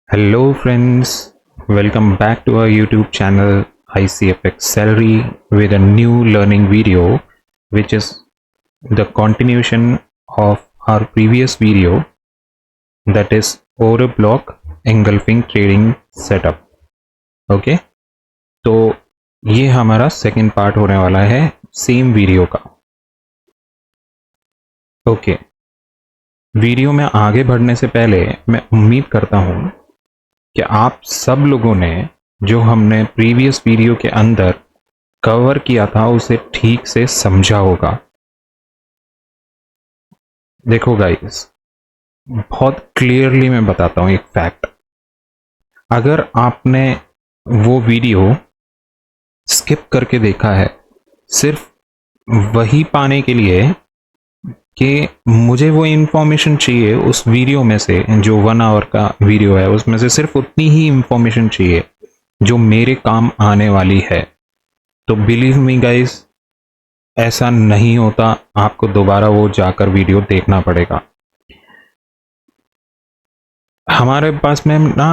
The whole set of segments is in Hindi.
Hello friends, welcome back to our YouTube channel ICFX Salary with a new learning video which is the continuation of our previous video, that is order block engulfing trading setup. Okay, तो ये हमारा सेकेंड पार्ट होने वाला है सेम वीडियो का. ओके, वीडियो में आगे बढ़ने से पहले मैं उम्मीद करता हूँ कि आप सब लोगों ने जो हमने प्रीवियस वीडियो के अंदर कवर किया था उसे ठीक से समझा होगा. देखो गाइस, बहुत क्लियरली मैं बताता हूं एक फैक्ट. अगर आपने वो वीडियो स्किप करके देखा है सिर्फ वही पाने के लिए कि मुझे वो इंफॉर्मेशन चाहिए उस वीडियो में से, जो 1 आवर का वीडियो है उसमें से सिर्फ उतनी ही इंफॉर्मेशन चाहिए जो मेरे काम आने वाली है, तो बिलीव मी गाइस, ऐसा नहीं होता. आपको दोबारा वो जाकर वीडियो देखना पड़ेगा. हमारे पास में ना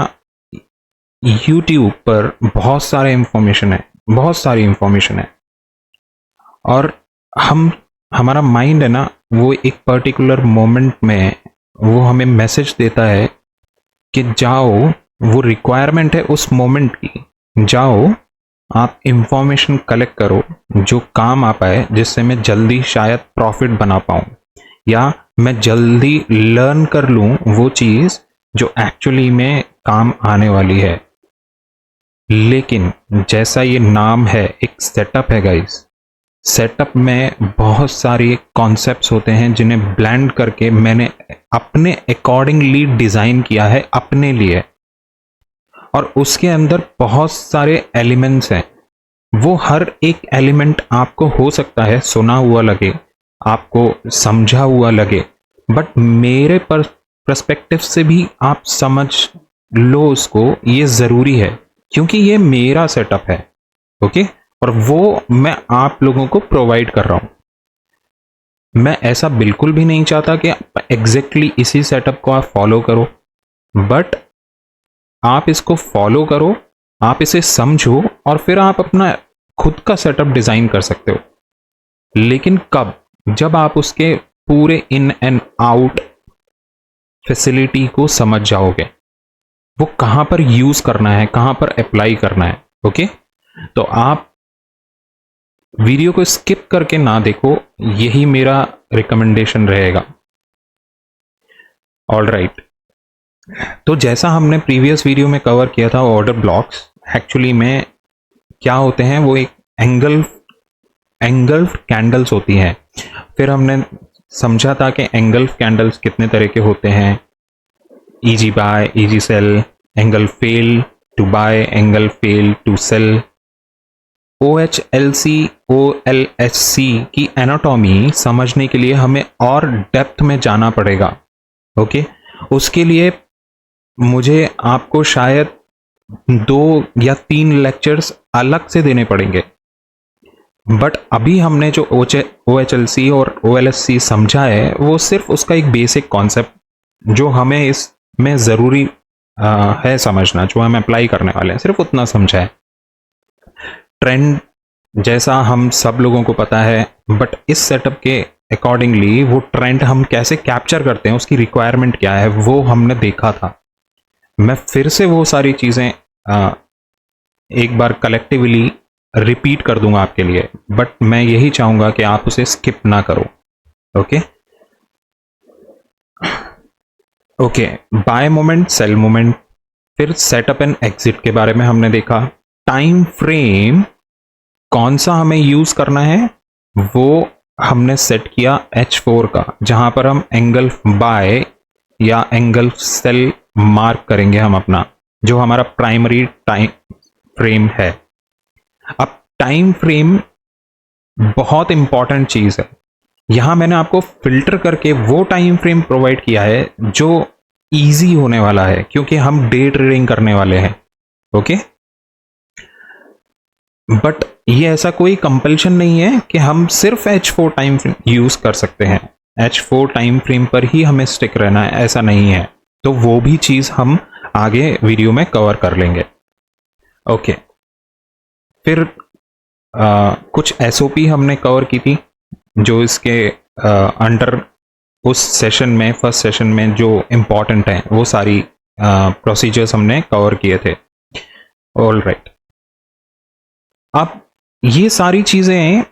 YouTube पर बहुत सारे इंफॉर्मेशन है, बहुत सारी इंफॉर्मेशन है, और हमारा माइंड है ना, वो एक पर्टिकुलर मोमेंट में वो हमें मैसेज देता है कि जाओ, वो रिक्वायरमेंट है उस मोमेंट की, जाओ आप इंफॉर्मेशन कलेक्ट करो जो काम आ पाए, जिससे मैं जल्दी शायद प्रॉफिट बना पाऊँ या मैं जल्दी लर्न कर लूँ वो चीज़ जो एक्चुअली में काम आने वाली है. लेकिन जैसा ये नाम है, एक सेटअप है गाइस. सेटअप में बहुत सारे कॉन्सेप्ट्स होते हैं जिन्हें ब्लेंड करके मैंने अपने अकॉर्डिंगली डिज़ाइन किया है अपने लिए, और उसके अंदर बहुत सारे एलिमेंट्स हैं. वो हर एक एलिमेंट आपको हो सकता है सुना हुआ लगे, आपको समझा हुआ लगे, बट मेरे पर्सपेक्टिव से भी आप समझ लो उसको. ये ज़रूरी है क्योंकि ये मेरा सेटअप है. ओके, और वो मैं आप लोगों को प्रोवाइड कर रहा हूं. मैं ऐसा बिल्कुल भी नहीं चाहता कि एग्जैक्टली इसी सेटअप को आप फॉलो करो, बट आप इसको फॉलो करो, आप इसे समझो, और फिर आप अपना खुद का सेटअप डिजाइन कर सकते हो. लेकिन कब? जब आप उसके पूरे इन एंड आउट फैसिलिटी को समझ जाओगे, वो कहां पर यूज करना है, कहां पर अप्लाई करना है. ओके, तो आप वीडियो को स्किप करके ना देखो, यही मेरा रिकमेंडेशन रहेगा. ऑल राइट, तो जैसा हमने प्रीवियस वीडियो में कवर किया था, ऑर्डर ब्लॉक्स एक्चुअली में क्या होते हैं, वो एक एंगल्फ कैंडल्स होती हैं. फिर हमने समझा था कि एंगल्फ कैंडल्स कितने तरह के होते हैं: easy buy, easy sell, angle fail to buy, angle fail to sell. OHLC, OLSC की एनाटॉमी समझने के लिए हमें और डेप्थ में जाना पड़ेगा. ओके, उसके लिए मुझे आपको शायद 2 या 3 लेक्चर्स अलग से देने पड़ेंगे, बट अभी हमने जो OHLC और OLSC समझा है वो सिर्फ उसका एक बेसिक कॉन्सेप्ट जो हमें इसमें ज़रूरी है समझना, जो हम अप्लाई करने वाले हैं, सिर्फ उतना समझा है. ट्रेंड जैसा हम सब लोगों को पता है, बट इस सेटअप के अकॉर्डिंगली वो ट्रेंड हम कैसे कैप्चर करते हैं, उसकी रिक्वायरमेंट क्या है, वो हमने देखा था. मैं फिर से वो सारी चीज़ें एक बार कलेक्टिवली रिपीट कर दूंगा आपके लिए, बट मैं यही चाहूँगा कि आप उसे स्किप ना करो. Okay okay, buy moment, sell moment, फिर सेटअप एंड एग्जिट के बारे में हमने देखा. टाइम फ्रेम कौन सा हमें यूज करना है, वो हमने सेट किया H4 का, जहां पर हम एंगल बाय या एंगल सेल मार्क करेंगे हम अपना, जो हमारा प्राइमरी टाइम फ्रेम है. अब टाइम फ्रेम बहुत इंपॉर्टेंट चीज है. यहां मैंने आपको फिल्टर करके वो टाइम फ्रेम प्रोवाइड किया है जो इजी होने वाला है, क्योंकि हम डे ट्रेडिंग करने वाले हैं. ओके, बट ये ऐसा कोई कंपल्शन नहीं है कि हम सिर्फ H4 टाइम फ्रेम यूज कर सकते हैं. H4 टाइम फ्रेम पर ही हमें स्टिक रहना है, ऐसा नहीं है. तो वो भी चीज हम आगे वीडियो में कवर कर लेंगे। ओके, फिर कुछ एसओपी हमने कवर की थी जो इसके अंडर उस सेशन में, फर्स्ट सेशन में जो इम्पोर्टेंट है वो सारी प्रोसीजर्स हमने कवर किए थे। ऑल राइट, अब ये सारी चीजें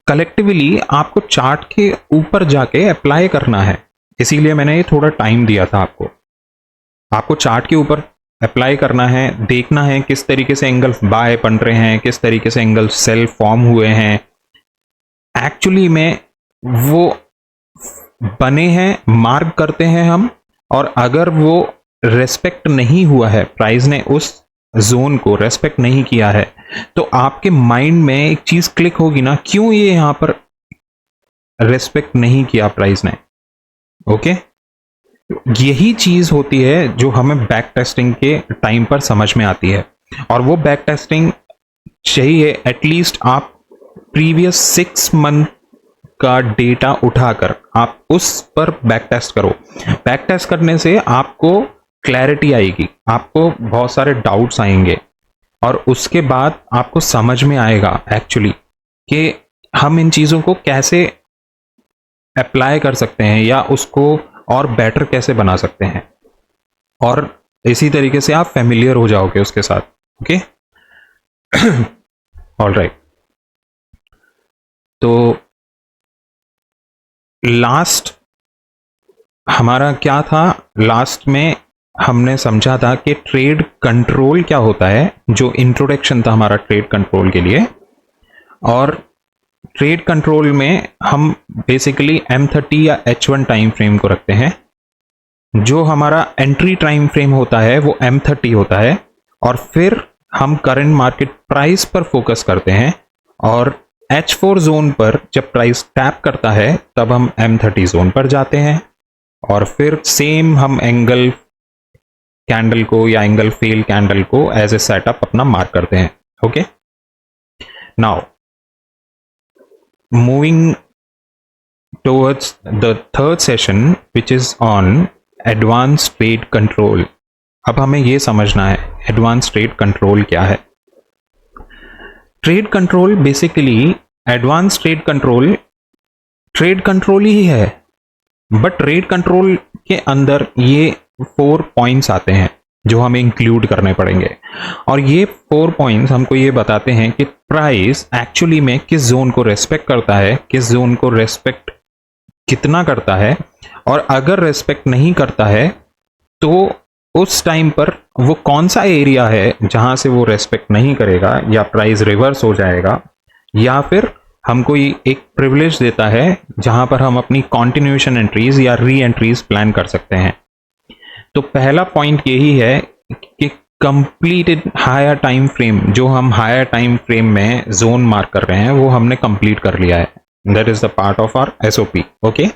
कलेक्टिवली आपको चार्ट के ऊपर जाके अप्लाई करना है, इसीलिए मैंने ये थोड़ा टाइम दिया था आपको चार्ट के ऊपर अप्लाई करना है, देखना है किस तरीके से एंगल बाय बन रहे हैं, किस तरीके से एंगल सेल फॉर्म हुए हैं, एक्चुअली में वो बने हैं, मार्क करते हैं हम, और अगर वो रेस्पेक्ट नहीं हुआ है, प्राइस ने उस जोन को रेस्पेक्ट नहीं किया है, तो आपके माइंड में एक चीज क्लिक होगी ना, क्यों ये यहां पर रेस्पेक्ट नहीं किया प्राइस ने। ओके, यही चीज होती है जो हमें बैक टेस्टिंग के टाइम पर समझ में आती है, और वो बैक टेस्टिंग चाहिए एटलीस्ट आप प्रीवियस 6 मंथ का डेटा उठाकर आप उस पर बैक टेस्ट करो। बैक टेस्ट करने से आपको क्लैरिटी आएगी, आपको बहुत सारे डाउट्स आएंगे, और उसके बाद आपको समझ में आएगा एक्चुअली कि हम इन चीज़ों को कैसे अप्लाई कर सकते हैं या उसको और बेटर कैसे बना सकते हैं, और इसी तरीके से आप फेमिलियर हो जाओगे उसके साथ। ओके, ऑल राइट, तो लास्ट हमारा क्या था, लास्ट में हमने समझा था कि ट्रेड कंट्रोल क्या होता है, जो इंट्रोडक्शन था हमारा ट्रेड कंट्रोल के लिए। और ट्रेड कंट्रोल में हम बेसिकली M30 या H1 टाइम फ्रेम को रखते हैं। जो हमारा एंट्री टाइम फ्रेम होता है वो M30 होता है, और फिर हम करंट मार्केट प्राइस पर फोकस करते हैं, और H4 जोन पर जब प्राइस टैप करता है तब हम M30 जोन पर जाते हैं, और फिर सेम हम एंगल कैंडल को या एंगल फेल कैंडल को एज ए सेटअप अपना मार्क करते हैं। Okay, now moving towards the third session which is on advance trade control. अब हमें यह समझना है एडवांस ट्रेड कंट्रोल क्या है। Trade control basically, advance trade control ही है, बट ट्रेड कंट्रोल के अंदर ये 4 पॉइंट्स आते हैं जो हमें इंक्लूड करने पड़ेंगे, और ये 4 पॉइंट्स हमको ये बताते हैं कि प्राइस एक्चुअली में किस जोन को रेस्पेक्ट करता है, किस जोन को रेस्पेक्ट कितना करता है, और अगर रेस्पेक्ट नहीं करता है तो उस टाइम पर वो कौन सा एरिया है जहां से वो रेस्पेक्ट नहीं करेगा, या प्राइस रिवर्स हो जाएगा, या फिर हमको ये एक प्रिविलेज देता है जहां पर हम अपनी कॉन्टिन्यूएशन एंट्रीज या री एंट्रीज प्लान कर सकते हैं। तो पहला पॉइंट यही है कि कंप्लीटेड हायर टाइम फ्रेम, जो हम हायर टाइम फ्रेम में जोन मार्क कर रहे हैं वो हमने कंप्लीट कर लिया है। That is the part of our SOP. Okay,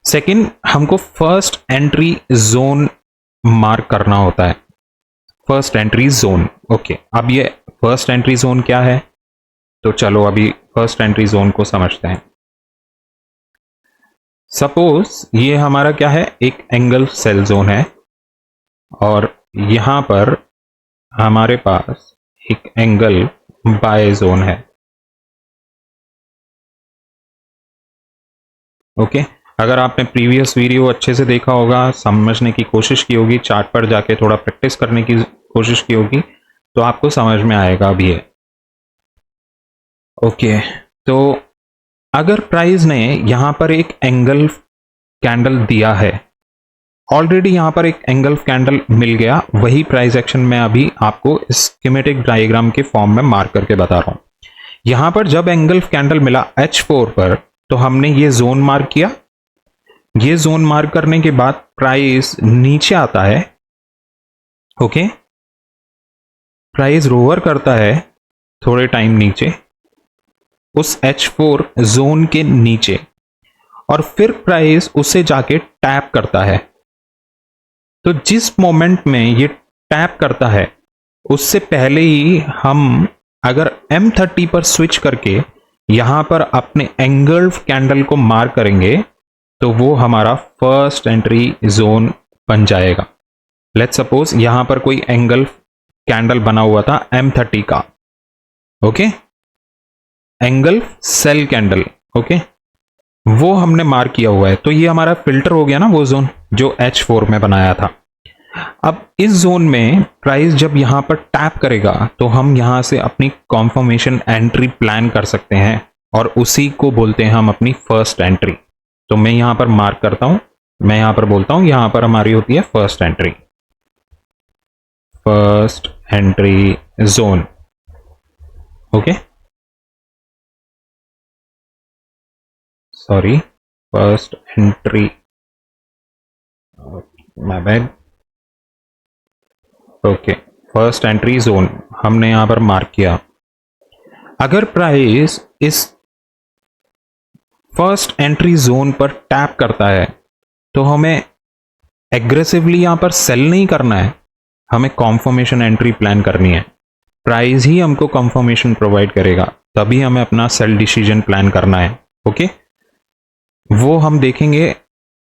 second, हमको फर्स्ट एंट्री जोन मार्क करना होता है, फर्स्ट एंट्री जोन। ओके, अब ये फर्स्ट एंट्री जोन क्या है, तो चलो अभी फर्स्ट एंट्री जोन को समझते हैं। सपोज ये हमारा क्या है, एक एंगल सेल जोन है, और यहां पर हमारे पास एक एंगल बाय जोन है। ओके, अगर आपने प्रीवियस वीडियो अच्छे से देखा होगा, समझने की कोशिश की होगी, चार्ट पर जाके थोड़ा प्रैक्टिस करने की कोशिश की होगी, तो आपको समझ में आएगा अभी है। ओके, तो अगर प्राइस ने यहां पर एक एंगल कैंडल दिया है, ऑलरेडी यहां पर एक एंगल कैंडल मिल गया, वही प्राइस एक्शन में अभी आपको स्कीमेटिक डायग्राम के फॉर्म में मार्क करके बता रहा हूं। यहां पर जब एंगल कैंडल मिला H4 पर, तो हमने ये जोन मार्क किया। ये जोन मार्क करने के बाद प्राइस नीचे आता है। ओके, प्राइस रोवर करता है थोड़े टाइम नीचे उस H4 जोन के नीचे, और फिर प्राइस उससे जाके टैप करता है। तो जिस मोमेंट में ये टैप करता है उससे पहले ही हम अगर M30 पर स्विच करके यहां पर अपने एंगल कैंडल को मार्क करेंगे तो वो हमारा फर्स्ट एंट्री जोन बन जाएगा। लेट्स सपोज यहां पर कोई एंगल कैंडल बना हुआ था M30 का, okay, angle sell candle, okay, वो हमने मार्क किया हुआ है, तो ये हमारा फिल्टर हो गया ना वो जोन जो H4 में बनाया था। अब इस जोन में प्राइस जब यहां पर टैप करेगा तो हम यहां से अपनी कॉन्फर्मेशन एंट्री प्लान कर सकते हैं और उसी को बोलते हैं हम अपनी फर्स्ट एंट्री। तो मैं यहां पर मार्क करता हूं, मैं यहां पर बोलता हूं यहां पर हमारी होती है first entry, first entry zone, okay, sorry, first entry, my bad, okay, first entry zone हमने यहां पर मार्क किया। अगर प्राइस इस फर्स्ट एंट्री जोन पर टैप करता है तो हमें एग्रेसिवली यहां पर सेल नहीं करना है, हमें कॉन्फर्मेशन एंट्री प्लान करनी है। प्राइस ही हमको कॉन्फर्मेशन प्रोवाइड करेगा, तभी हमें अपना सेल डिसीजन प्लान करना है, ओके। वो हम देखेंगे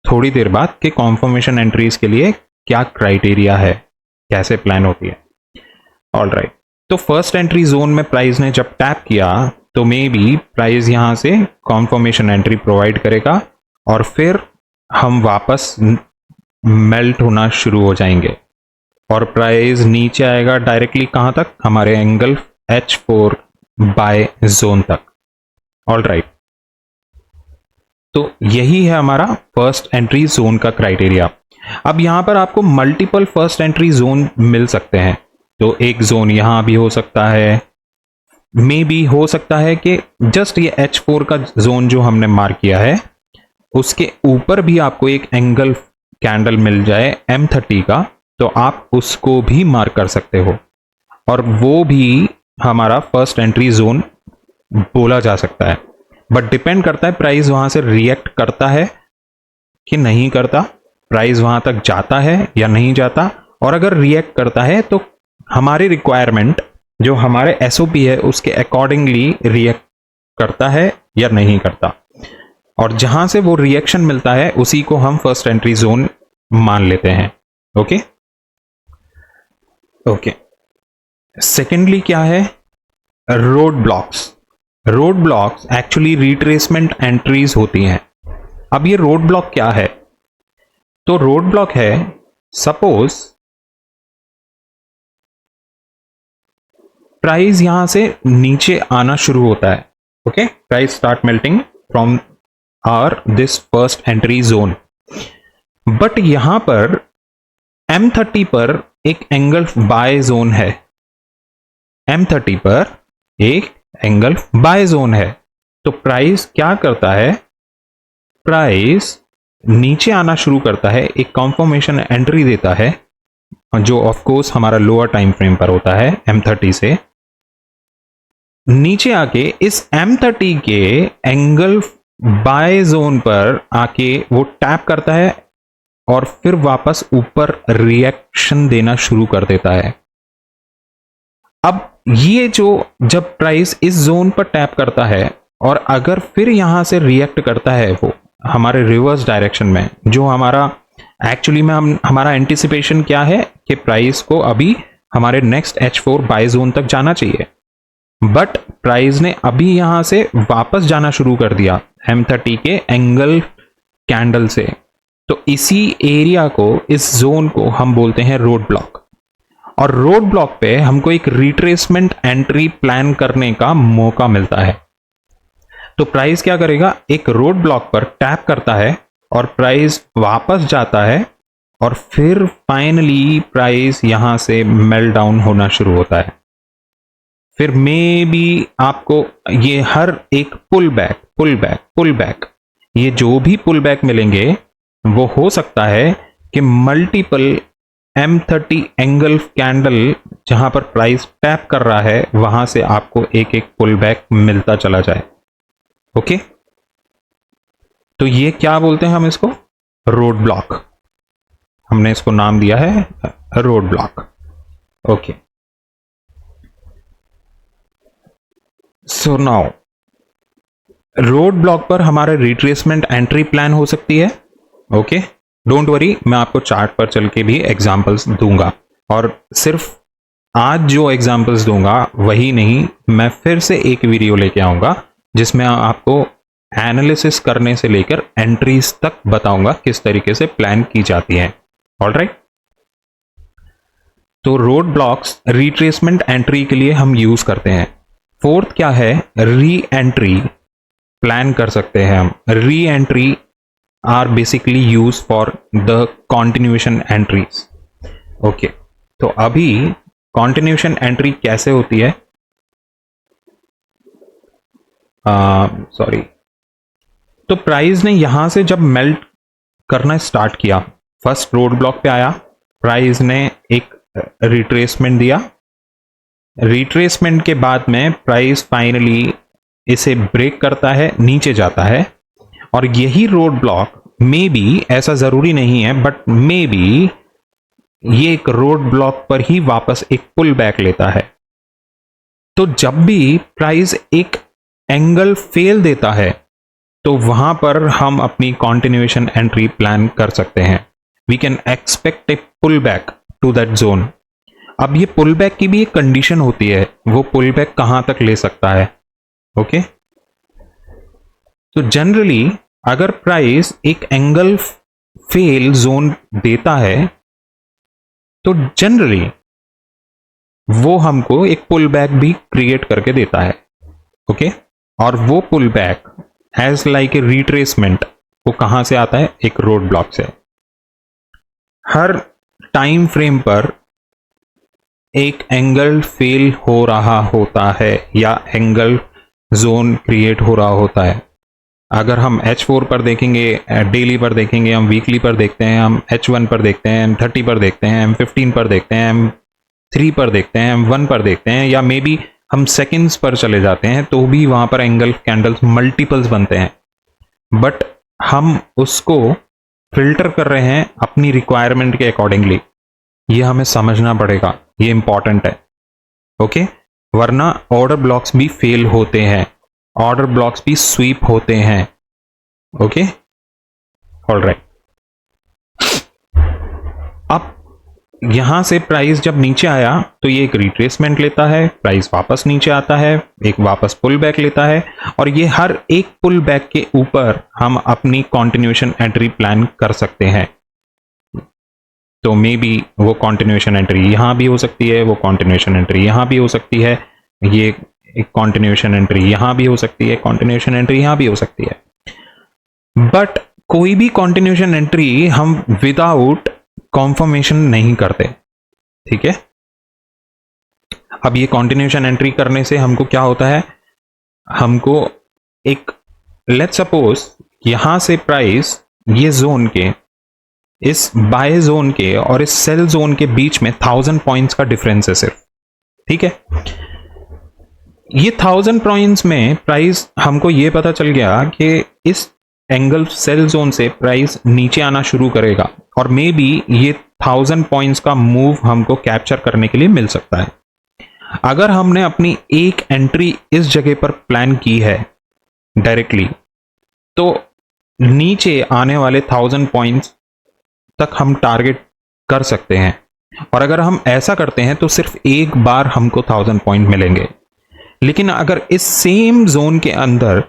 थोड़ी देर बाद कि कॉन्फर्मेशन एंट्रीज के लिए क्या क्राइटेरिया है, कैसे प्लान होती है। ऑलराइट, तो फर्स्ट एंट्री जोन में प्राइस ने जब टैप किया तो मे बी प्राइस यहां से कॉन्फर्मेशन एंट्री प्रोवाइड करेगा और फिर हम वापस मेल्ट होना शुरू हो जाएंगे और प्राइस नीचे आएगा डायरेक्टली कहां तक, हमारे एंगल H4 बाय जोन तक। ऑलराइट, तो यही है हमारा फर्स्ट एंट्री जोन का क्राइटेरिया। अब यहां पर आपको मल्टीपल फर्स्ट एंट्री जोन मिल सकते हैं, तो एक जोन यहां भी हो सकता है, मे बी हो सकता है कि जस्ट ये H4 का जोन जो हमने मार्क किया है उसके ऊपर भी आपको एक एंगल कैंडल मिल जाए M30 का, तो आप उसको भी मार्क कर सकते हो और वो भी हमारा फर्स्ट एंट्री जोन बोला जा सकता है। बट डिपेंड करता है प्राइस वहां से रिएक्ट करता है कि नहीं करता, प्राइस वहां तक जाता है या नहीं जाता, और अगर रिएक्ट करता है तो हमारी रिक्वायरमेंट जो हमारे एसओपी है उसके अकॉर्डिंगली रिएक्ट करता है या नहीं करता, और जहां से वो रिएक्शन मिलता है उसी को हम फर्स्ट एंट्री जोन मान लेते हैं, ओके। ओके, सेकेंडली क्या है, road blocks. Road blocks actually retracement entries होती हैं। अब ये रोड ब्लॉक क्या है, तो रोड ब्लॉक है सपोज प्राइस यहां से नीचे आना शुरू होता है, okay, price start melting from our this first entry zone, but यहां पर M30 पर एक एंगल बाय जोन है, M30 पर एक एंगल बाय जोन है, तो प्राइस क्या करता है, प्राइस नीचे आना शुरू करता है, एक कॉन्फर्मेशन एंट्री देता है जो ऑफ कोर्स हमारा लोअर टाइम फ्रेम पर होता है M30 से, नीचे आके इस M30 के एंगल बाय जोन पर आके वो टैप करता है और फिर वापस ऊपर रिएक्शन देना शुरू कर देता है। अब ये जो जब प्राइस इस जोन पर टैप करता है और अगर फिर यहां से रिएक्ट करता है वो हमारे रिवर्स डायरेक्शन में, जो हमारा एक्चुअली में हमारा एंटिसिपेशन क्या है कि प्राइस को अभी हमारे नेक्स्ट H4 बाय जोन तक जाना चाहिए, बट प्राइस ने अभी यहां से वापस जाना शुरू कर दिया M30 के एंगल कैंडल से, तो इसी एरिया को, इस जोन को हम बोलते हैं रोड ब्लॉक। और रोड ब्लॉक पे हमको एक रिट्रेसमेंट एंट्री प्लान करने का मौका मिलता है। तो प्राइस क्या करेगा, एक रोड ब्लॉक पर टैप करता है और प्राइस वापस जाता है और फिर फाइनली प्राइस यहां से मेल्ट डाउन होना शुरू होता है। फिर मे बी आपको ये हर एक pull back pull back pull back, ये जो भी पुल बैक मिलेंगे वो हो सकता है कि मल्टीपल M30 एंगल कैंडल जहां पर प्राइस टैप कर रहा है वहां से आपको एक एक पुल बैक मिलता चला जाए, ओके। तो ये क्या बोलते हैं हम इसको, रोड ब्लॉक, हमने इसको नाम दिया है road block, okay. So now road block पर हमारे रिट्रेसमेंट एंट्री प्लान हो सकती है, ओके। डोंट वरी, मैं आपको चार्ट पर चल के भी एग्जाम्पल्स दूंगा, और सिर्फ आज जो एग्जाम्पल्स दूंगा वही नहीं, मैं फिर से एक वीडियो लेके आऊंगा जिसमें आपको एनालिसिस करने से लेकर एंट्रीज तक बताऊंगा किस तरीके से प्लान की जाती है। ऑलराइट, तो रोड ब्लॉक्स रिट्रेसमेंट एंट्री के लिए हम यूज करते हैं। फोर्थ क्या है, री एंट्री प्लान कर सकते हैं हम। Re entry are basically use for the continuation entries. Okay, तो अभी कॉन्टिन्यूएशन एंट्री कैसे होती है, सॉरी, तो प्राइस ने यहां से जब मेल्ट करना स्टार्ट किया, फर्स्ट रोड ब्लॉक पे आया, प्राइस ने एक रिट्रेसमेंट दिया, रिट्रेसमेंट के बाद में प्राइस फाइनली इसे ब्रेक करता है, नीचे जाता है, और यही रोड ब्लॉक मे बी, ऐसा जरूरी नहीं है बट मे बी ये एक रोड ब्लॉक पर ही वापस एक पुल बैक लेता है। तो जब भी प्राइस एक एंगल फेल देता है तो वहां पर हम अपनी कॉन्टिन्यूएशन एंट्री प्लान कर सकते हैं। We can expect a pull back to that zone. अब ये पुल बैक की भी एक कंडीशन होती है, वो पुल बैक कहां तक ले सकता है। ओके, तो जनरली अगर प्राइस एक एंगल फेल जोन देता है तो जनरली वो हमको एक पुल बैक भी क्रिएट करके देता है। ओके, और वो pull back as like a retracement वो कहां से आता है, एक रोड ब्लॉक से। हर टाइम फ्रेम पर एक एंगल फेल हो रहा होता है या एंगल जोन क्रिएट हो रहा होता है। अगर हम H4 पर देखेंगे, डेली पर देखेंगे, हम वीकली पर देखते हैं, हम H1 पर देखते हैं, M30 पर देखते हैं, M15 पर देखते हैं, M3 पर देखते हैं, M1 पर देखते हैं, या मे बी हम सेकंड्स पर चले जाते हैं तो भी वहां पर एंगल कैंडल्स मल्टीपल्स बनते हैं, बट हम उसको फिल्टर कर रहे हैं अपनी रिक्वायरमेंट के अकॉर्डिंगली। ये हमें समझना पड़ेगा, ये इंपॉर्टेंट है। ओके, वरना ऑर्डर ब्लॉक्स भी फेल होते हैं, ऑर्डर ब्लॉक्स भी स्वीप होते हैं। Okay, alright. अब यहां से प्राइस जब नीचे आया तो ये एक रिट्रेसमेंट लेता है, प्राइस वापस नीचे आता है, एक वापस पुल बैक लेता है, और ये हर एक पुल बैक के ऊपर हम अपनी कॉन्टिन्यूएशन एंट्री प्लान कर सकते हैं। तो मे बी वो कॉन्टिन्यूएशन एंट्री यहां भी हो सकती है, वो कॉन्टिन्यूएशन एंट्री यहां भी हो सकती है, ये एक कॉन्टिन्यूएशन एंट्री यहां भी हो सकती है, कॉन्टिन्यूएशन एंट्री यहां भी हो सकती है। बट कोई भी कॉन्टिन्यूएशन एंट्री हम विदाउट कॉन्फर्मेशन नहीं करते, ठीक है। अब ये कॉन्टिन्यूएशन एंट्री करने से हमको क्या होता है, हमको एक, लेट्स सपोज यहां से प्राइस ये जोन के, इस बाय जोन के और इस सेल जोन के बीच में 1000 पॉइंट्स का डिफरेंस है सिर्फ, ठीक है। ये 1000 पॉइंट्स में प्राइस हमको ये पता चल गया कि इस एंगल सेल जोन से प्राइस नीचे आना शुरू करेगा, और मे बी ये 1000 पॉइंट्स का मूव हमको कैप्चर करने के लिए मिल सकता है। अगर हमने अपनी एक एंट्री इस जगह पर प्लान की है डायरेक्टली, तो नीचे आने वाले 1000 पॉइंट्स तक हम टारगेट कर सकते हैं, और अगर हम ऐसा करते हैं तो सिर्फ एक बार हमको 1000 पॉइंट मिलेंगे। लेकिन अगर इस सेम जोन के अंदर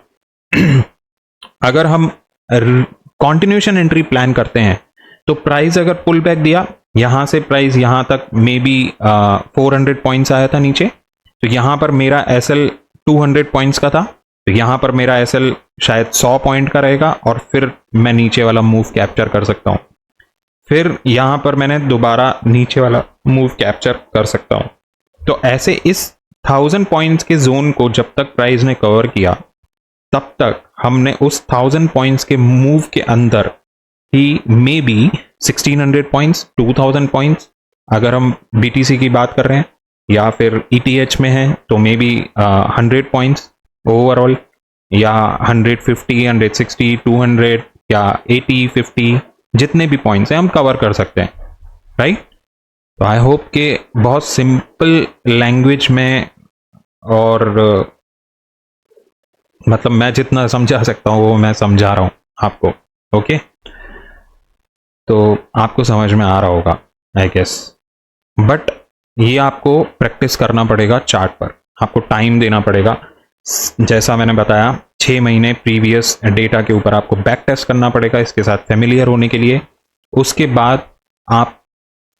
अगर हम कॉन्टिन्यूएशन एंट्री प्लान करते हैं तो प्राइस अगर पुल बैक दिया, यहां से प्राइस यहां तक मे बी 400 पॉइंट्स आया था नीचे, तो यहां पर मेरा एसएल 200 पॉइंट्स का था, तो यहां पर मेरा एसएल शायद 100 पॉइंट का रहेगा, और फिर मैं नीचे वाला मूव कैप्चर कर सकता हूं। फिर यहां पर मैंने दोबारा नीचे वाला मूव कैप्चर कर सकता हूं। तो ऐसे इस 1000 पॉइंट्स के जोन को जब तक प्राइस ने कवर किया, तब तक हमने उस 1000 पॉइंट्स के मूव के अंदर ही मे बी 1600 पॉइंट्स, 2000 पॉइंट्स, अगर हम बीटीसी की बात कर रहे हैं, या फिर ईटीएच में है तो मे बी 100 पॉइंट्स ओवरऑल, या 150, 160, 200 या 80, 50, जितने भी पॉइंट्स हैं हम कवर कर सकते हैं, राइट। तो आई होप कि बहुत सिंपल लैंग्वेज में, और मतलब मैं जितना समझा सकता हूँ वो मैं समझा रहा हूँ आपको। ओके, तो आपको समझ में आ रहा होगा आई गेस। बट ये आपको प्रैक्टिस करना पड़ेगा चार्ट पर, आपको टाइम देना पड़ेगा। जैसा मैंने बताया 6 महीने प्रीवियस डेटा के ऊपर आपको बैक टेस्ट करना पड़ेगा इसके साथ फेमिलियर होने के लिए। उसके बाद आप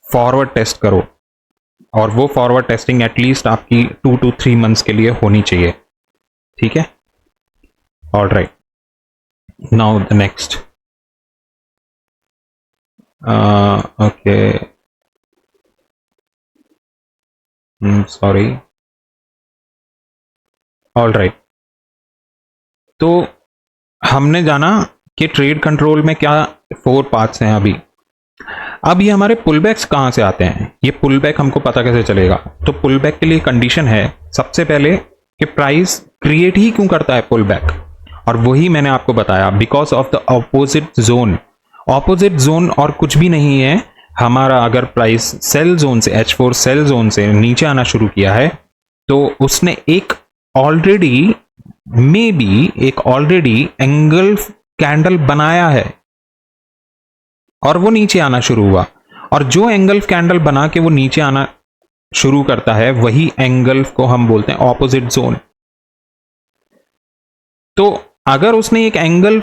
फॉरवर्ड टेस्ट करो, और वो फॉरवर्ड टेस्टिंग एटलीस्ट आपकी 2 to 3 मंथ्स के लिए होनी चाहिए। ठीक है, alright, now the next. Okay, sorry, alright. तो हमने जाना कि ट्रेड कंट्रोल में क्या 4 पार्ट्स हैं अभी। अब ये हमारे पुलबैक्स कहाँ से आते हैं, ये पुलबैक हमको पता कैसे चलेगा? तो पुलबैक के लिए कंडीशन है सबसे पहले कि प्राइस क्रिएट ही क्यों करता है पुलबैक, और वही मैंने आपको बताया, because of the opposite zone. Opposite zone और कुछ भी नहीं है हमारा। अगर प्राइस सेल जोन से, H4 सेल जोन से नीचे आना शुरू किया है, तो उसने एक ऑलरेडी एंगल कैंडल बनाया है और वो नीचे आना शुरू हुआ। और जो एंगल कैंडल बना के वो नीचे आना शुरू करता है, वही एंगल को हम बोलते हैं ऑपोजिट जोन। तो अगर उसने एक एंगल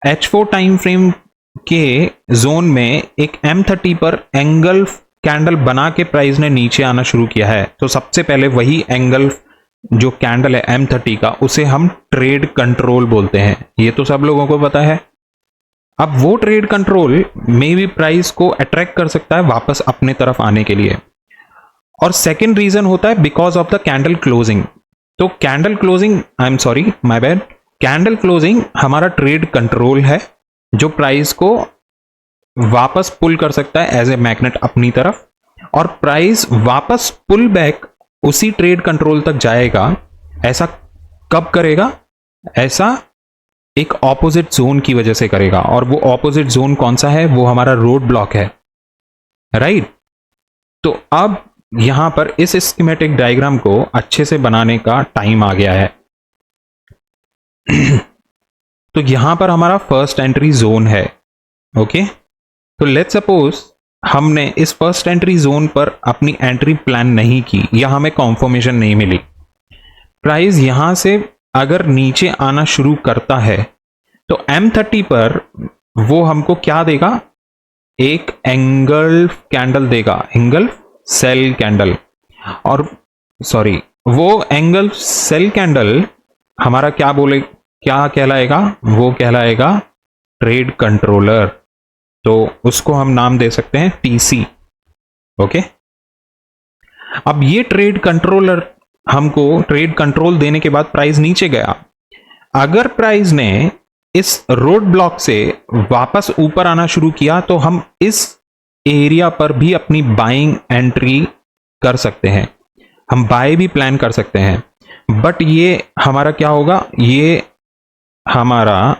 H4 टाइम फ्रेम के जोन में एक M30 पर एंगल कैंडल बना के प्राइस ने नीचे आना शुरू किया है, तो सबसे पहले वही एंगल जो कैंडल है M30 का, उसे हम ट्रेड कंट्रोल बोलते हैं। ये तो सब लोगों को पता है। अब वो ट्रेड कंट्रोल में भी प्राइस को अट्रैक्ट कर सकता है वापस अपने तरफ आने के लिए। और सेकेंड रीजन होता है because of the candle closing. तो candle closing, I am sorry, my bad, candle closing हमारा ट्रेड कंट्रोल है जो प्राइस को वापस पुल कर सकता है एज ए मैग्नेट अपनी तरफ, और प्राइस वापस पुल बैक उसी ट्रेड कंट्रोल तक जाएगा। ऐसा कब करेगा? ऐसा एक ऑपोजिट जोन की वजह से करेगा, और वो ऑपोजिट जोन कौन सा है? वो हमारा रोड ब्लॉक है, राइट। तो अब यहां पर इस स्कीमेटिक डायग्राम को अच्छे से बनाने का टाइम आ गया है। तो यहां पर हमारा फर्स्ट एंट्री जोन है, ओके। तो लेट्स सपोज हमने इस फर्स्ट एंट्री जोन पर अपनी एंट्री प्लान नहीं की, या हमें कॉन्फर्मेशन नहीं मिली। प्राइस यहां से अगर नीचे आना शुरू करता है, तो M30 पर वो हमको क्या देगा? एक एंगल कैंडल देगा, एंगल सेल कैंडल। और सॉरी, वो एंगल सेल कैंडल हमारा क्या कहलाएगा? वो कहलाएगा ट्रेड कंट्रोलर। तो उसको हम नाम दे सकते हैं TC, ओके। अब ये ट्रेड कंट्रोलर हमको ट्रेड कंट्रोल देने के बाद प्राइस नीचे गया। अगर प्राइस ने इस रोड ब्लॉक से वापस ऊपर आना शुरू किया, तो हम इस एरिया पर भी अपनी बाइंग एंट्री कर सकते हैं, हम बाय भी प्लान कर सकते हैं। बट ये हमारा क्या होगा? ये हमारा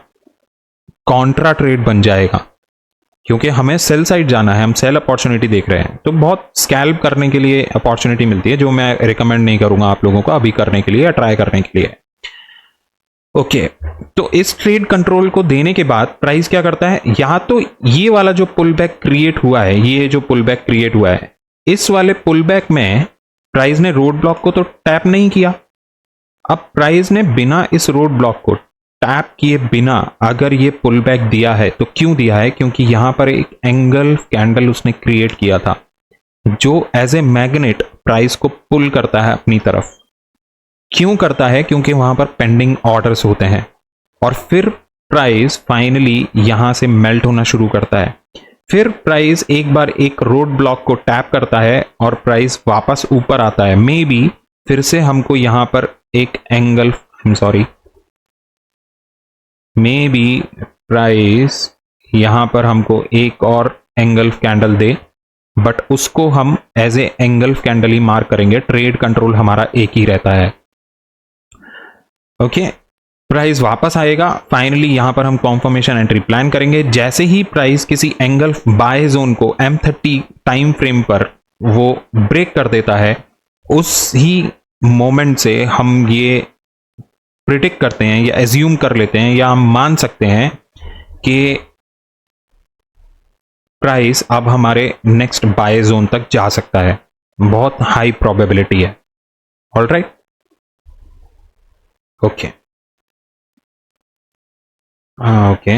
कॉन्ट्रा ट्रेड बन जाएगा, क्योंकि हमें सेल साइड जाना है, हम सेल अपॉर्चुनिटी देख रहे हैं। तो बहुत स्कैल्प करने के लिए अपॉर्चुनिटी मिलती है, जो मैं रिकमेंड नहीं करूंगा आप लोगों को अभी करने के लिए या ट्राई करने के लिए, ओके। तो इस ट्रेड कंट्रोल को देने के बाद प्राइस क्या करता है? या तो ये वाला जो पुल बैक क्रिएट हुआ है, ये जो पुल बैक क्रिएट हुआ है, इस वाले पुल बैक में प्राइस ने रोड ब्लॉक को तो टैप नहीं किया। अब प्राइस ने बिना इस रोड ब्लॉक को टैप किए बिना अगर ये पुल बैक दिया है, तो क्यों दिया है? क्योंकि यहां पर एक एंगल कैंडल उसने क्रिएट किया था जो एज ए मैग्नेट प्राइस को पुल करता है अपनी तरफ। क्यों करता है? क्योंकि वहां पर पेंडिंग ऑर्डर्स होते हैं, और फिर प्राइस फाइनली यहां से मेल्ट होना शुरू करता है। फिर प्राइस एक बार एक रोड ब्लॉक को टैप करता है और प्राइस वापस ऊपर आता है। मे बी फिर से हमको यहां पर एक एंगल, मे बी प्राइस यहां पर हमको एक और एंगल कैंडल दे, बट उसको हम एज ए एंगल कैंडल ही मार्क करेंगे। ट्रेड कंट्रोल हमारा एक ही रहता है, ओके। प्राइस वापस आएगा, फाइनली यहां पर हम कॉन्फर्मेशन एंट्री प्लान करेंगे। जैसे ही प्राइस किसी एंगल बाय जोन को M30 टाइम फ्रेम पर वो ब्रेक कर देता है, उस ही मोमेंट से हम ये प्रिडिक्ट करते हैं या एज्यूम कर लेते हैं या हम मान सकते हैं कि प्राइस अब हमारे नेक्स्ट बाय जोन तक जा सकता है, बहुत हाई प्रोबेबिलिटी है। All right, okay okay.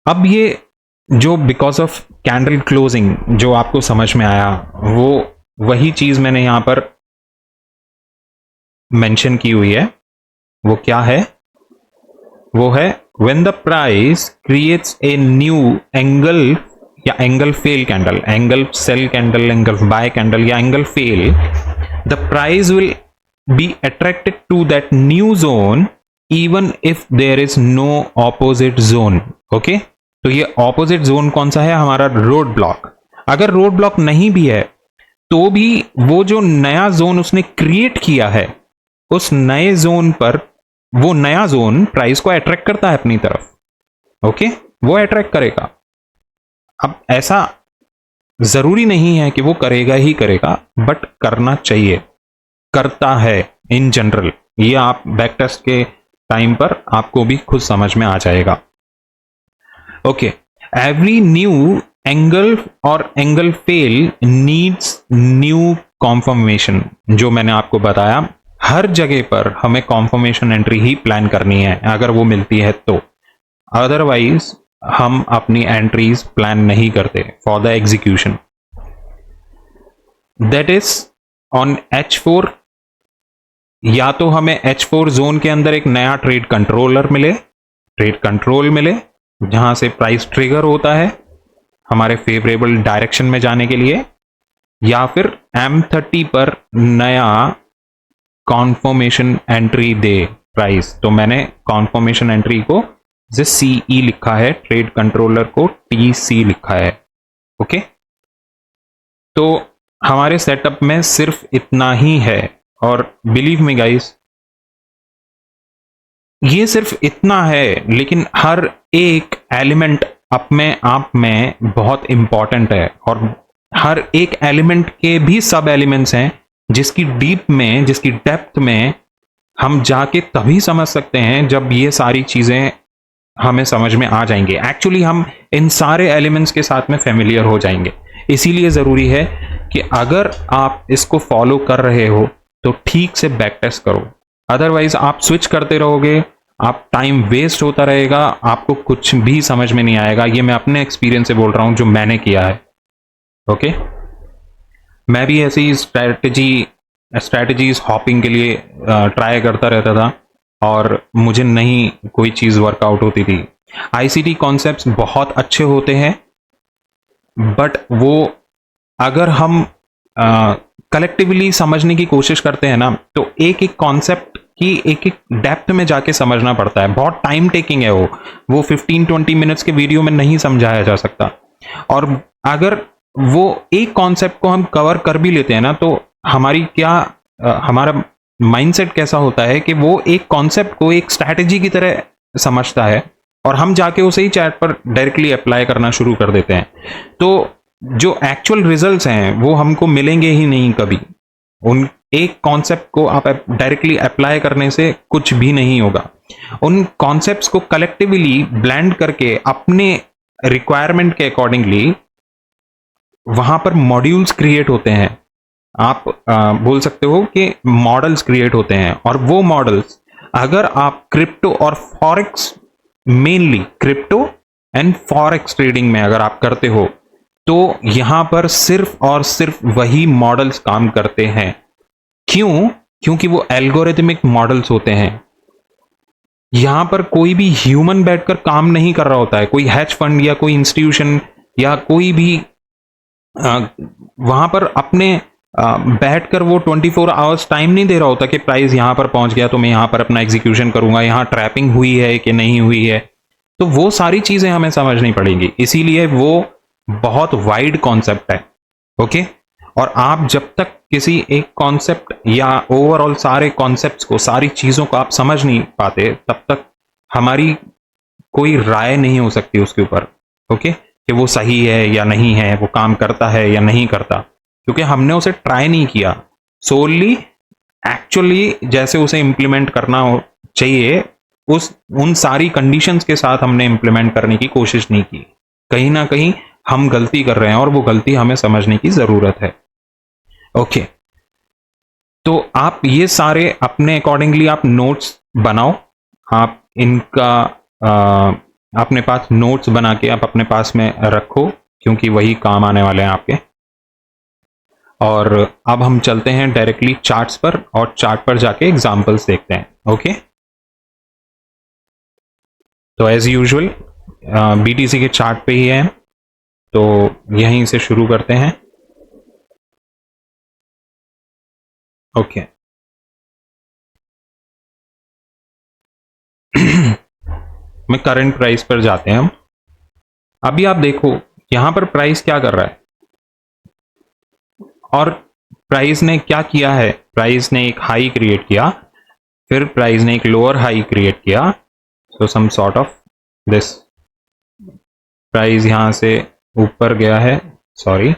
अब ये जो बिकॉज ऑफ कैंडल क्लोजिंग जो आपको समझ में आया, वो वही चीज मैंने यहां पर मेंशन की हुई है। वो क्या है? वो है when the price creates a new engulfing या engulfing candle, engulfing sell candle, engulfing buy candle या engulfing, the price will be attracted to that new zone even if there is no opposite zone. Okay, तो ये ऑपोजिट जोन कौन सा है? हमारा रोड ब्लॉक। अगर रोड ब्लॉक नहीं भी है तो भी वो जो नया जोन उसने क्रिएट किया है, उस नए जोन पर वो नया जोन प्राइस को अट्रैक्ट करता है अपनी तरफ। ओके, वो अट्रैक्ट करेगा। अब ऐसा जरूरी नहीं है कि वो करेगा ही करेगा, बट करना चाहिए, करता है इन जनरल। ये आप बैक टेस्ट के टाइम पर आपको भी खुद समझ में आ जाएगा। ओके, एवरी न्यू एंगल और angle fail needs new conformation. जो मैंने आपको बताया, हर जगह पर हमें कॉन्फर्मेशन एंट्री ही प्लान करनी है अगर वो मिलती है तो, अदरवाइज हम अपनी एंट्रीज प्लान नहीं करते for the execution. That is on H4, या तो हमें H4 जोन के अंदर एक नया ट्रेड कंट्रोलर मिले, ट्रेड कंट्रोल मिले, जहां से प्राइस ट्रिगर होता है हमारे फेवरेबल डायरेक्शन में जाने के लिए, या फिर M30 पर नया कॉन्फर्मेशन एंट्री दे प्राइस। तो मैंने कॉन्फर्मेशन एंट्री को जैसे CE लिखा है, ट्रेड कंट्रोलर को TC लिखा है। ओके, तो हमारे सेटअप में सिर्फ इतना ही है, और बिलीव मी गाइस, ये सिर्फ इतना है, लेकिन हर एक एलिमेंट अपने आप में बहुत इंपॉर्टेंट है, और हर एक एलिमेंट के भी सब एलिमेंट्स हैं जिसकी डीप में, जिसकी डेप्थ में हम जाके तभी समझ सकते हैं जब ये सारी चीजें हमें समझ में आ जाएंगे। एक्चुअली हम इन सारे एलिमेंट्स के साथ में फेमिलियर हो जाएंगे। इसीलिए जरूरी है कि अगर आप इसको फॉलो कर रहे हो तो ठीक से बैक टेस्ट करो, अदरवाइज आप स्विच करते रहोगे, आप टाइम वेस्ट होता रहेगा, आपको कुछ भी समझ में नहीं आएगा। ये मैं अपने एक्सपीरियंस से बोल रहा हूं, जो मैंने किया है। ओके, मैं भी ऐसी स्ट्रैटेजीज हॉपिंग के लिए ट्राई करता रहता था, और मुझे नहीं कोई चीज वर्कआउट होती थी। ICT कॉन्सेप्ट्स बहुत अच्छे होते हैं, बट वो अगर हम कलेक्टिवली समझने की कोशिश करते हैं ना, तो एक एक कॉन्सेप्ट की एक एक डेप्थ में जाके समझना पड़ता है। बहुत टाइम टेकिंग है वो 15-20 मिनट्स के वीडियो में नहीं समझाया जा सकता। और अगर वो एक कॉन्सेप्ट को हम कवर कर भी लेते हैं ना, तो हमारा माइंडसेट कैसा होता है कि वो एक कॉन्सेप्ट को एक स्ट्रैटेजी की तरह समझता है, और हम जाके उसे ही चैट पर डायरेक्टली अप्लाई करना शुरू कर देते हैं। तो जो एक्चुअल रिजल्ट्स हैं वो हमको मिलेंगे ही नहीं कभी। उन एक कॉन्सेप्ट को आप डायरेक्टली अप्लाई करने से कुछ भी नहीं होगा। उन कॉन्सेप्ट्स को कलेक्टिवली ब्लेंड करके अपने रिक्वायरमेंट के अकॉर्डिंगली वहां पर मॉड्यूल्स क्रिएट होते हैं। आप बोल सकते हो कि मॉडल्स क्रिएट होते हैं, और वो मॉडल्स अगर आप क्रिप्टो और forex, mainly crypto and forex trading में अगर आप करते हो, तो यहां पर सिर्फ और सिर्फ वही मॉडल्स काम करते हैं। क्यों? क्योंकि वो एल्गोरिथमिक मॉडल्स होते हैं। यहां पर कोई भी ह्यूमन बैठकर काम नहीं कर रहा होता है, कोई हैज फंड या कोई इंस्टीट्यूशन या कोई भी वहां पर अपने बैठकर वो 24 आवर्स टाइम नहीं दे रहा होता कि प्राइस यहां पर पहुंच गया तो मैं यहां पर अपना एग्जीक्यूशन करूंगा, यहां ट्रैपिंग हुई है कि नहीं हुई है। तो वो सारी चीजें हमें समझनी पड़ेंगी, इसीलिए वो बहुत वाइड कॉन्सेप्ट है। ओके, और आप जब तक किसी एक कॉन्सेप्ट या ओवरऑल सारे कॉन्सेप्ट्स को, सारी चीजों को आप समझ नहीं पाते, तब तक हमारी कोई राय नहीं हो सकती उसके ऊपर। ओके, कि वो सही है या नहीं है, वो काम करता है या नहीं करता, क्योंकि हमने उसे ट्राई नहीं किया। सोली एक्चुअली जैसे उसे इंप्लीमेंट करना चाहिए उन सारी कंडीशंस के साथ हमने इंप्लीमेंट करने की कोशिश नहीं की। कहीं ना कहीं हम गलती कर रहे हैं और वो गलती हमें समझने की जरूरत है। ओके, तो आप ये सारे अपने अकॉर्डिंगली आप नोट्स बनाओ। आप इनका अपने पास नोट्स बना के आप अपने पास में रखो, क्योंकि वही काम आने वाले हैं आपके। और अब हम चलते हैं डायरेक्टली चार्ट्स पर, और चार्ट पर जाके एग्जांपल्स देखते हैं। ओके, तो एज यूजुअल बीटीसी के चार्ट पे ही है, तो यहीं से शुरू करते हैं। ओके में करंट प्राइस पर जाते हैं हम। अभी आप देखो यहां पर प्राइस क्या कर रहा है, और प्राइस ने क्या किया है, प्राइस ने एक हाई क्रिएट किया, फिर प्राइस ने एक लोअर हाई क्रिएट किया। So some sort of this, price यहां से ऊपर गया है, सॉरी,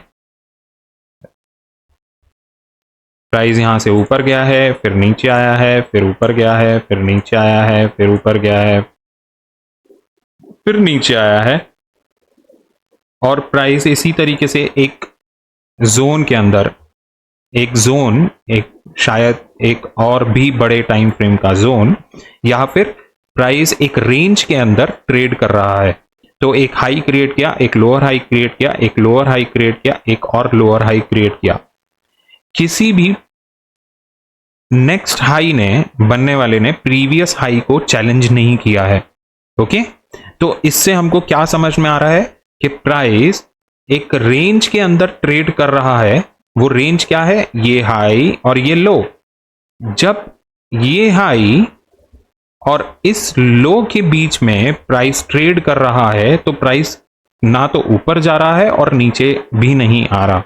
प्राइस यहां से ऊपर गया है, फिर नीचे आया है, फिर ऊपर गया है, फिर नीचे आया है, फिर ऊपर गया है, फिर नीचे आया है। और प्राइस इसी तरीके से एक जोन के अंदर, एक शायद एक और भी बड़े टाइम फ्रेम का जोन, या फिर प्राइस एक रेंज के अंदर ट्रेड कर रहा है। तो एक हाई क्रिएट किया, एक लोअर हाई क्रिएट किया, एक लोअर हाई क्रिएट किया, एक और लोअर हाई क्रिएट किया। किसी भी नेक्स्ट हाई ने, बनने वाले ने प्रीवियस हाई को चैलेंज नहीं किया है। ओके, तो इससे हमको क्या समझ में आ रहा है कि प्राइस एक रेंज के अंदर ट्रेड कर रहा है। वो रेंज क्या है, ये हाई और ये लो। जब ये हाई और इस लो के बीच में प्राइस ट्रेड कर रहा है, तो प्राइस ना तो ऊपर जा रहा है और नीचे भी नहीं आ रहा,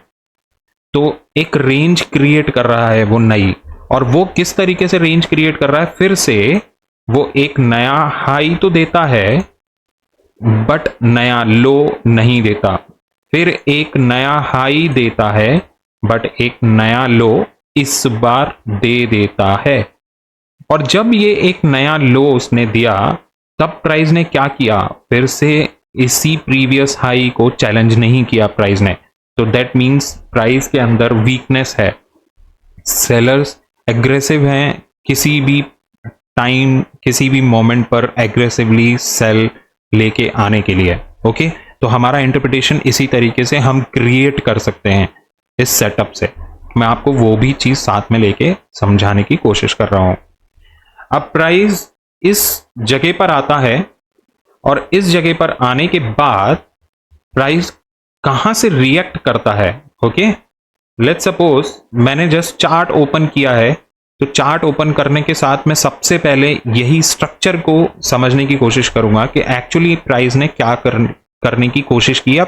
तो एक रेंज क्रिएट कर रहा है वो नई। और वो किस तरीके से रेंज क्रिएट कर रहा है, फिर से वो एक नया हाई तो देता है बट नया लो नहीं देता, फिर एक नया हाई देता है बट एक नया लो इस बार दे देता है। और जब ये एक नया लो उसने दिया, तब प्राइस ने क्या किया, फिर से इसी प्रीवियस हाई को चैलेंज नहीं किया प्राइस ने। तो दैट मीन्स प्राइस के अंदर वीकनेस है, सेलर्स एग्रेसिव हैं, किसी भी टाइम किसी भी मोमेंट पर एग्रेसिवली सेल लेके आने के लिए। ओके, तो हमारा इंटरप्रिटेशन इसी तरीके से हम क्रिएट कर सकते हैं इस सेटअप से। मैं आपको वो भी चीज साथ में लेके समझाने की कोशिश कर रहा हूं। अब प्राइस इस जगह पर आता है, और इस जगह पर आने के बाद प्राइस कहां से रिएक्ट करता है। ओके, लेट्स सपोज मैंने जस्ट चार्ट ओपन किया है, तो चार्ट ओपन करने के साथ मैं सबसे पहले यही स्ट्रक्चर को समझने की कोशिश करूंगा कि एक्चुअली प्राइस ने क्या करने की कोशिश की,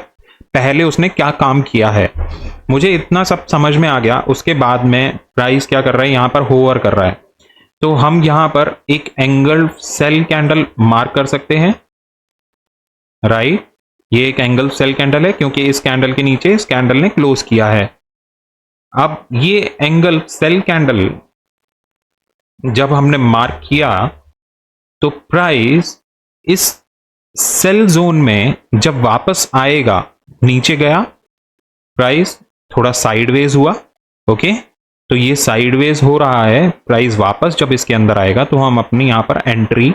पहले उसने क्या काम किया है। मुझे इतना सब समझ में आ गया, उसके बाद में प्राइस क्या कर रहा है, यहां पर होवर कर रहा है। तो हम यहां पर एक एंगल सेल कैंडल मार्क कर सकते हैं, राइट। ये एक एंगल सेल कैंडल है, क्योंकि इस कैंडल के नीचे इस कैंडल ने क्लोज किया है। अब ये एंगल सेल कैंडल जब हमने मार्क किया, तो प्राइस इस सेल जोन में जब वापस आएगा, नीचे गया, प्राइस थोड़ा साइडवेज हुआ। ओके, तो ये साइडवेज हो रहा है, प्राइस वापस जब इसके अंदर आएगा तो हम अपनी यहां पर एंट्री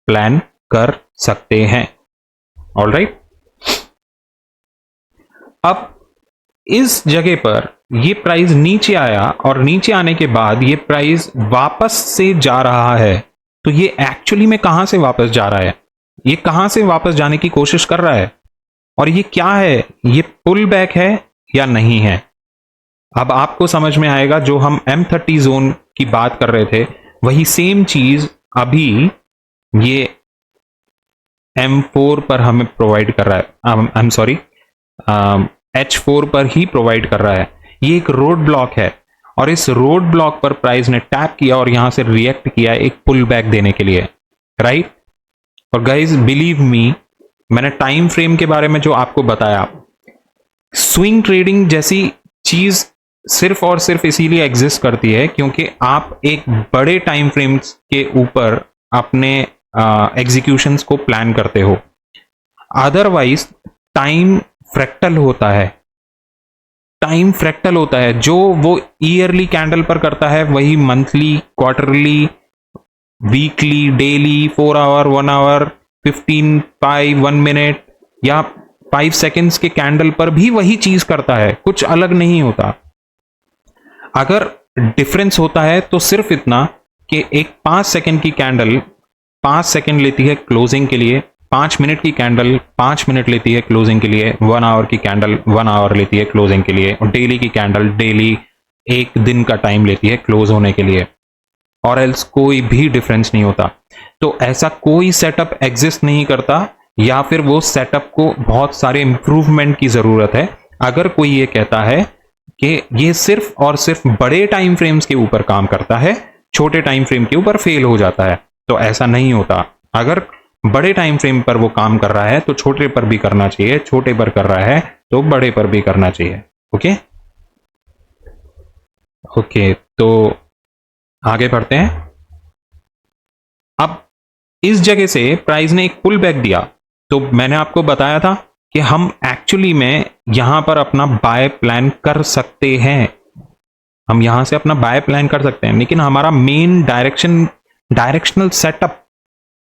प्लान कर सकते हैं। ऑलराइट, अब इस जगह पर ये प्राइस नीचे आया, और नीचे आने के बाद ये प्राइस वापस से जा रहा है। तो ये एक्चुअली में कहां से वापस जा रहा है, ये कहां से वापस जाने की कोशिश कर रहा है, और ये क्या है, ये पुल बैक है या नहीं है। अब आपको समझ में आएगा, जो हम M30 जोन की बात कर रहे थे, वही सेम चीज अभी ये M4 पर हमें प्रोवाइड कर रहा है, आई एम सॉरी, H4 पर ही प्रोवाइड कर रहा है। ये एक रोड ब्लॉक है, और इस रोड ब्लॉक पर प्राइस ने टैप किया और यहां से रिएक्ट किया एक पुल बैक देने के लिए, राइट। और गाइज बिलीव मी, मैंने टाइम फ्रेम के बारे में जो आपको बताया, स्विंग ट्रेडिंग जैसी चीज सिर्फ और सिर्फ इसीलिए एग्जिस्ट करती है क्योंकि आप एक बड़े टाइम फ्रेम्स के ऊपर अपने एग्जीक्यूशंस को प्लान करते हो। अदरवाइज टाइम फ्रैक्टल होता है, टाइम फ्रैक्टल होता है। जो वो ईयरली कैंडल पर करता है वही monthly, quarterly, weekly, daily, 4 hour, 1 hour, 15, 5, 1 minute या 5 सेकेंड्स के कैंडल पर भी वही चीज करता है, कुछ अलग नहीं होता। अगर डिफरेंस होता है तो सिर्फ इतना कि एक 5 सेकेंड की कैंडल 5 सेकेंड लेती है क्लोजिंग के लिए, 5 मिनट की कैंडल 5 मिनट लेती है क्लोजिंग के लिए, 1 आवर की कैंडल 1 आवर लेती है क्लोजिंग के लिए, और डेली की कैंडल डेली 1 दिन का टाइम लेती है क्लोज होने के लिए, और एल्स कोई भी डिफरेंस नहीं होता। तो ऐसा कोई सेटअप एग्जिस्ट नहीं करता, या फिर वो सेटअप को बहुत सारे इंप्रूवमेंट की जरूरत है। अगर कोई ये कहता है कि ये सिर्फ और सिर्फ बड़े टाइम फ्रेम्स के ऊपर काम करता है, छोटे टाइम फ्रेम के ऊपर फेल हो जाता है, तो ऐसा नहीं होता। अगर बड़े टाइम फ्रेम पर वो काम कर रहा है तो छोटे पर भी करना चाहिए, छोटे पर कर रहा है तो बड़े पर भी करना चाहिए। ओके ओके, तो आगे बढ़ते हैं। अब इस जगह से प्राइस ने एक पुल बैक दिया, तो मैंने आपको बताया था कि हम एक्चुअली में यहां पर अपना बाय प्लान कर सकते हैं, हम यहां से अपना बाय प्लान कर सकते हैं, लेकिन हमारा मेन डायरेक्शनल सेटअप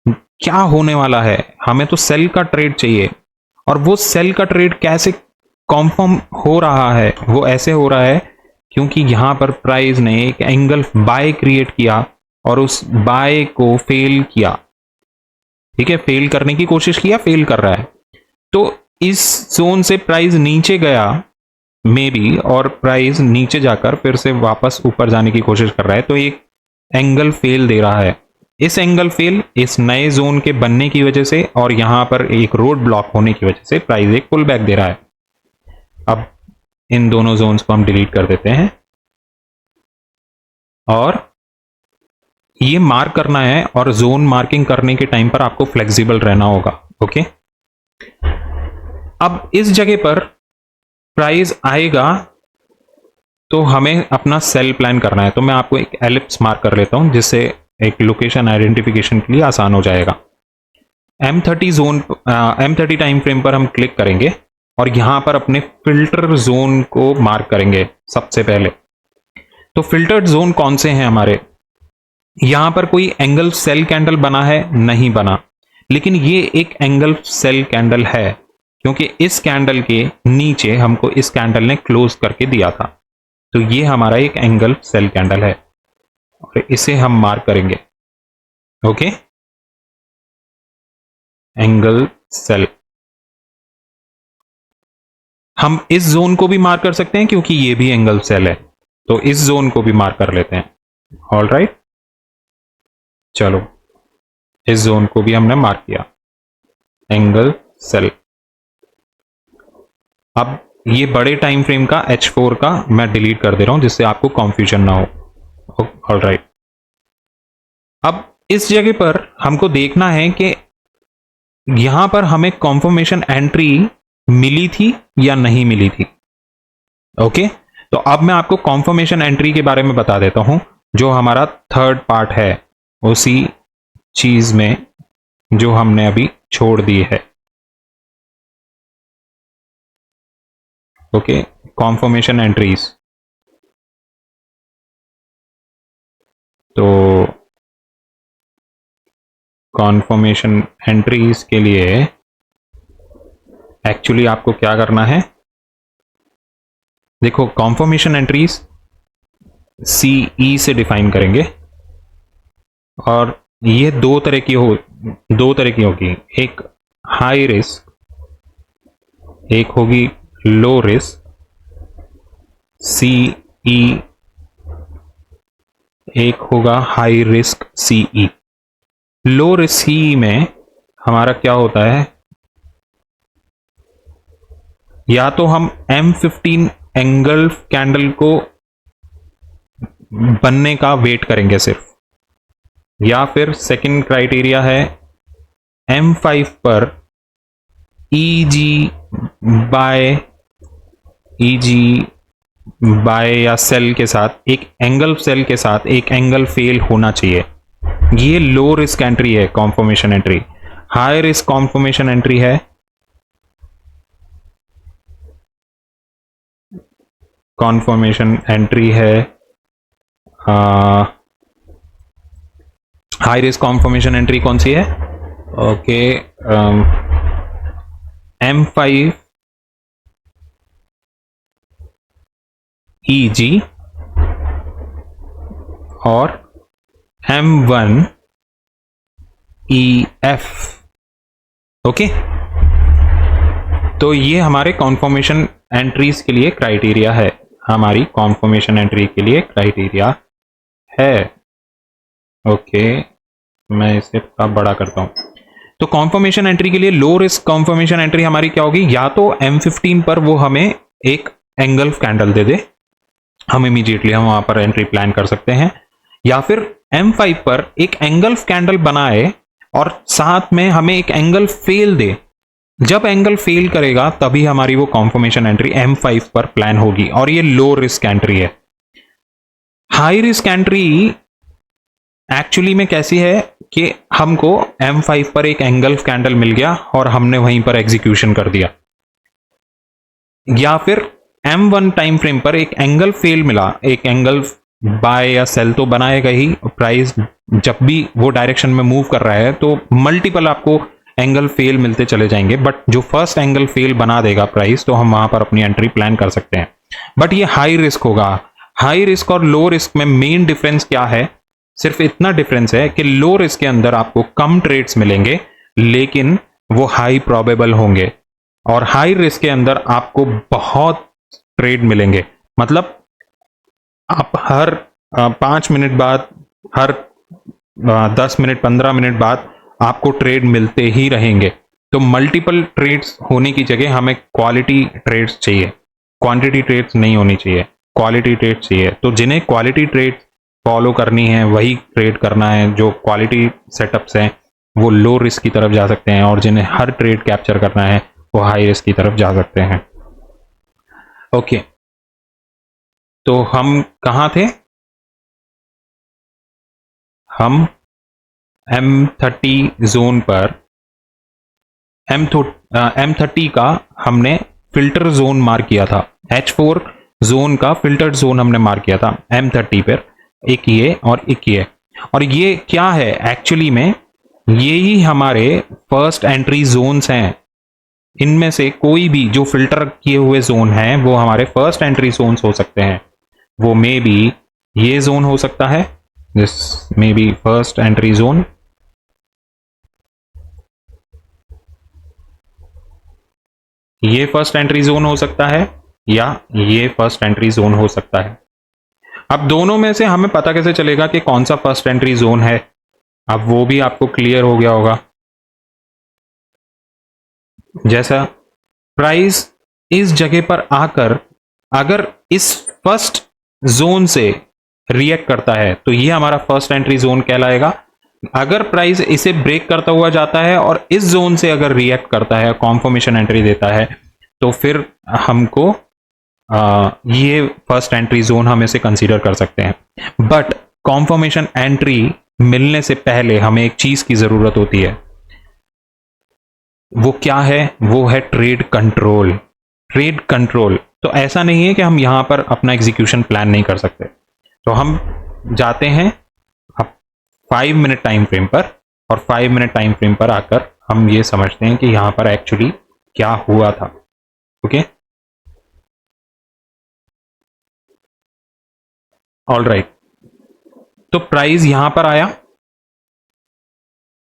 क्या होने वाला है, हमें तो सेल का ट्रेड चाहिए। और वो सेल का ट्रेड कैसे कॉन्फर्म हो रहा है, वो ऐसे हो रहा है क्योंकि यहां पर प्राइस ने एक एंगल बाय क्रिएट किया और उस बाय को फेल किया। ठीक है, फेल करने की कोशिश किया, फेल कर रहा है। तो इस जोन से प्राइस नीचे गया मे बी, और प्राइस नीचे जाकर फिर से वापस ऊपर जाने की कोशिश कर रहा है, तो एक एंगल फेल दे रहा है। इस एंगल फेल इस नए जोन के बनने की वजह से और यहां पर एक रोड ब्लॉक होने की वजह से प्राइस एक पुल बैक दे रहा है। अब इन दोनों जोन्स को हम डिलीट कर देते हैं और ये मार्क करना है, और जोन मार्किंग करने के टाइम पर आपको फ्लेक्सिबल रहना होगा। ओके, अब इस जगह पर प्राइस आएगा तो हमें अपना सेल प्लान करना है। तो मैं आपको एक एलिप्स मार्क कर लेता हूं जिससे एक लोकेशन आइडेंटिफिकेशन के लिए आसान हो जाएगा। M30 टाइम फ्रेम पर हम क्लिक करेंगे और यहां पर अपने फिल्टर जोन को मार्क करेंगे सबसे पहले। तो फिल्टर्ड जोन कौन से हैं हमारे, यहां पर कोई एंगल सेल कैंडल बना है? नहीं बना, लेकिन ये एक एंगल सेल कैंडल है क्योंकि इस कैंडल के नीचे हमको इस कैंडल ने क्लोज करके दिया था। तो ये हमारा एक एंगल सेल कैंडल है और इसे हम मार्क करेंगे। Okay, angle sell. हम इस जोन को भी मार्क कर सकते हैं क्योंकि ये भी एंगल सेल है, तो इस जोन को भी मार्क कर लेते हैं। ऑल राइट, चलो इस जोन को भी हमने मार्क किया, एंगल सेल। अब ये बड़े टाइम फ्रेम का H4 का मैं डिलीट कर दे रहा हूं जिससे आपको कंफ्यूजन ना हो। ऑल राइट, अब इस जगह पर हमको देखना है कि यहां पर हमें कॉन्फर्मेशन एंट्री मिली थी या नहीं मिली थी। ओके, तो अब मैं आपको कॉन्फर्मेशन एंट्री के बारे में बता देता हूं, जो हमारा थर्ड पार्ट है उसी चीज में जो हमने अभी छोड़ दी है। Okay, conformation entries. तो कॉन्फर्मेशन एंट्रीज के लिए एक्चुअली आपको क्या करना है, देखो कॉन्फर्मेशन एंट्रीज CE से डिफाइन करेंगे और ये दो तरह की होगी, एक हाई रिस्क, एक होगी लो रिस्क। CE एक होगा high risk CE। Low risk CE में हमारा क्या होता है, या तो हम M15 एंगल कैंडल को बनने का वेट करेंगे सिर्फ, या फिर सेकंड क्राइटेरिया है M5 पर EG बाय या सेल के साथ, एक एंगल सेल के साथ एक एंगल फेल होना चाहिए। ये लो रिस्क एंट्री है, conformation entry. High risk conformation entry है, कॉन्फर्मेशन एंट्री है, हाई रिस्क कॉन्फर्मेशन एंट्री कौन सी है? ओके, M5 EG और M1 EF। ओके, तो ये हमारे कॉन्फर्मेशन एंट्रीज के लिए क्राइटेरिया है, हमारी कॉन्फर्मेशन एंट्री के लिए क्राइटेरिया है। ओके, मैं इसे थोड़ा बड़ा करता हूं। तो कॉन्फर्मेशन एंट्री के लिए लो रिस्क कॉन्फर्मेशन एंट्री हमारी क्या होगी? या तो M15 पर वो हमें एक एंगल्फ कैंडल दे दे, हम इमीडिएटली हम वहां पर एंट्री प्लान कर सकते हैं, या फिर M5 पर एक एंगल्फ कैंडल बनाए और साथ में हमें एक एंगल फेल दे। जब एंगल फेल करेगा तभी हमारी वो कॉन्फर्मेशन एंट्री M5 पर प्लान होगी, और ये लो रिस्क एंट्री है। हाई रिस्क एंट्री एक्चुअली में कैसी है कि हमको M5 पर एक एंगल्फ कैंडल मिल गया और हमने वहीं पर एग्जीक्यूशन कर दिया, या फिर M1 टाइम फ्रेम पर एक एंगल फेल मिला, एक एंगल बाय या सेल तो बनाएगा ही, प्राइस जब भी वो डायरेक्शन में मूव कर रहा है तो मल्टीपल आपको एंगल फेल मिलते चले जाएंगे, बट जो फर्स्ट एंगल फेल बना देगा प्राइस, तो हम वहां पर अपनी एंट्री प्लान कर सकते हैं। बट ये हाई रिस्क होगा। हाई रिस्क और लो रिस्क में मेन डिफरेंस क्या है? सिर्फ इतना डिफरेंस है कि लो रिस्क के अंदर आपको कम ट्रेड्स मिलेंगे लेकिन वो हाई प्रोबेबल होंगे, और हाई रिस्क के अंदर आपको बहुत ट्रेड मिलेंगे। मतलब आप हर 5 मिनट बाद, हर 10 मिनट 15 मिनट बाद आपको ट्रेड मिलते ही रहेंगे। तो मल्टीपल ट्रेड्स होने की जगह हमें क्वालिटी ट्रेड्स चाहिए, क्वांटिटी ट्रेड्स नहीं होनी चाहिए, क्वालिटी ट्रेड्स चाहिए। तो जिन्हें क्वालिटी ट्रेड फॉलो करनी है वही ट्रेड करना है, जो क्वालिटी सेटअप्स हैं वो लो रिस्क की तरफ जा सकते हैं, और जिन्हें हर ट्रेड कैप्चर करना है वो हाई रिस्क की तरफ जा सकते हैं। ओके, तो हम कहां थे? हम M30 जोन पर, M30 का हमने फिल्टर जोन मार्क किया था, H4 जोन का फिल्टर जोन हमने मार्क किया था M30 पर, एक ये और एक ये। और ये क्या है एक्चुअली में? ये ही हमारे फर्स्ट एंट्री जोन्स हैं। इनमें से कोई भी जो फिल्टर किए हुए जोन हैं वो हमारे फर्स्ट एंट्री जोन्स हो सकते हैं। वो मे बी ये जोन हो सकता है, this may be first entry zone, ये फर्स्ट एंट्री जोन हो सकता है, या ये फर्स्ट एंट्री जोन हो सकता है। अब दोनों में से हमें पता कैसे चलेगा कि कौन सा फर्स्ट एंट्री जोन है? अब वो भी आपको क्लियर हो गया होगा। जैसा प्राइस इस जगह पर आकर अगर इस फर्स्ट जोन से रिएक्ट करता है तो ये हमारा फर्स्ट एंट्री जोन कहलाएगा। अगर प्राइस इसे ब्रेक करता हुआ जाता है और इस जोन से अगर रिएक्ट करता है, कॉन्फर्मेशन एंट्री देता है, तो फिर हमको ये फर्स्ट एंट्री जोन हम इसे कंसीडर कर सकते हैं। बट कॉन्फर्मेशन एंट्री मिलने से पहले हमें एक चीज की जरूरत होती है, वो क्या है? वो है ट्रेड कंट्रोल। Trade control. तो ऐसा नहीं है कि हम यहां पर अपना एग्जीक्यूशन प्लान नहीं कर सकते। तो हम जाते हैं अब 5 मिनट टाइम फ्रेम पर, और 5 मिनट टाइम फ्रेम पर आकर हम ये समझते हैं कि यहां पर एक्चुअली क्या हुआ था। Okay, all right. तो प्राइस यहां पर आया,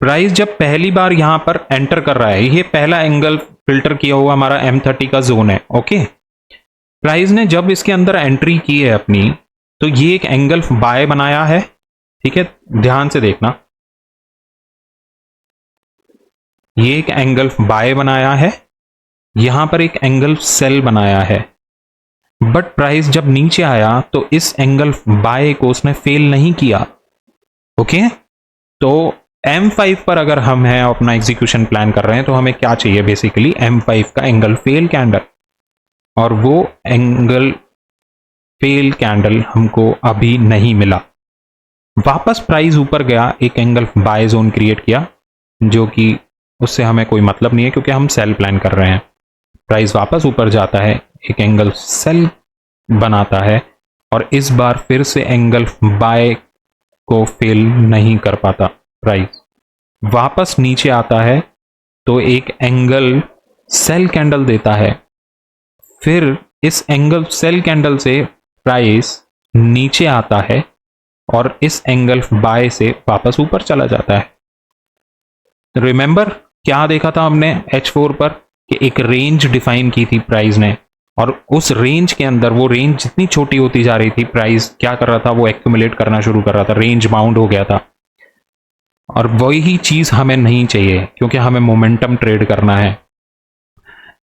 प्राइस जब पहली बार यहां पर एंटर कर रहा है, ये पहला एंगल फिल्टर किया हुआ हमारा M30 का जोन है। ओके, प्राइस ने जब इसके अंदर एंट्री की है अपनी, तो ये एक एंगल बाय बनाया है। ठीक है, ध्यान से देखना, ये एक एंगल बाय बनाया है, यहां पर एक एंगल सेल बनाया है। बट प्राइस जब नीचे आया तो इस एंगल बाय को उसने फेल नहीं किया। ओके, तो M5 पर अगर हम हैं अपना एग्जीक्यूशन प्लान कर रहे हैं, तो हमें क्या चाहिए? बेसिकली M5 का एंगल फेल कैंडल, और वो एंगल फेल कैंडल हमको अभी नहीं मिला। वापस प्राइस ऊपर गया, एक एंगल बाय जोन क्रिएट किया, जो कि उससे हमें कोई मतलब नहीं है क्योंकि हम सेल प्लान कर रहे हैं। प्राइस वापस ऊपर जाता है, एक एंगल सेल बनाता है, और इस बार फिर से एंगल बाय को फेल नहीं कर पाता। प्राइस वापस नीचे आता है तो एक एंगल सेल कैंडल देता है, फिर इस एंगल सेल कैंडल से प्राइस नीचे आता है और इस एंगल बाय से वापस ऊपर चला जाता है। रिमेंबर क्या देखा था हमने H4 पर कि एक रेंज डिफाइन की थी प्राइस ने, और उस रेंज के अंदर वो रेंज जितनी छोटी होती जा रही थी, प्राइस क्या कर रहा था, वो एक्यूमुलेट करना शुरू कर रहा था, रेंज बाउंड हो गया था। और वही चीज हमें नहीं चाहिए क्योंकि हमें मोमेंटम ट्रेड करना है।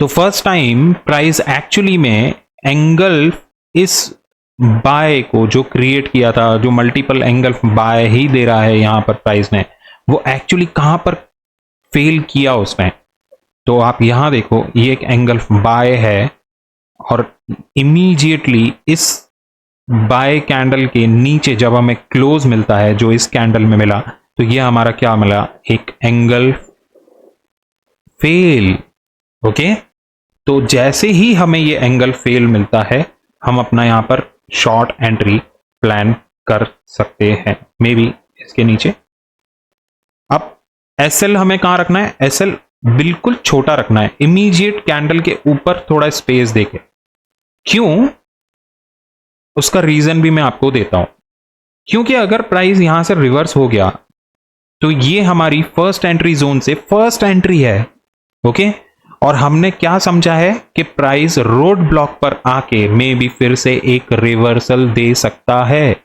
तो फर्स्ट टाइम प्राइस एक्चुअली में एंगल इस बाय को जो क्रिएट किया था, जो मल्टीपल एंगल बाय ही दे रहा है यहां पर प्राइस ने, वो एक्चुअली कहां पर फेल किया उसने। तो आप यहां देखो, ये एक एंगल बाय है और इमीडिएटली इस बाय कैंडल के नीचे जब हमें क्लोज मिलता है, जो इस कैंडल में मिला, तो ये हमारा क्या मिला, एक एंगल फेल। ओके, तो जैसे ही हमें ये एंगल फेल मिलता है, हम अपना यहां पर शॉर्ट एंट्री प्लान कर सकते हैं, मे बी इसके नीचे। अब एसएल हमें कहां रखना है, एसएल बिल्कुल छोटा रखना है, इमीडिएट कैंडल के ऊपर थोड़ा स्पेस देके। क्यों, उसका रीजन भी मैं आपको देता हूं। क्योंकि अगर प्राइस यहां से रिवर्स हो गया तो ये हमारी फर्स्ट एंट्री जोन से फर्स्ट एंट्री है। ओके, और हमने क्या समझा है कि प्राइस रोड ब्लॉक पर आके मे भी फिर से एक रिवर्सल दे सकता है,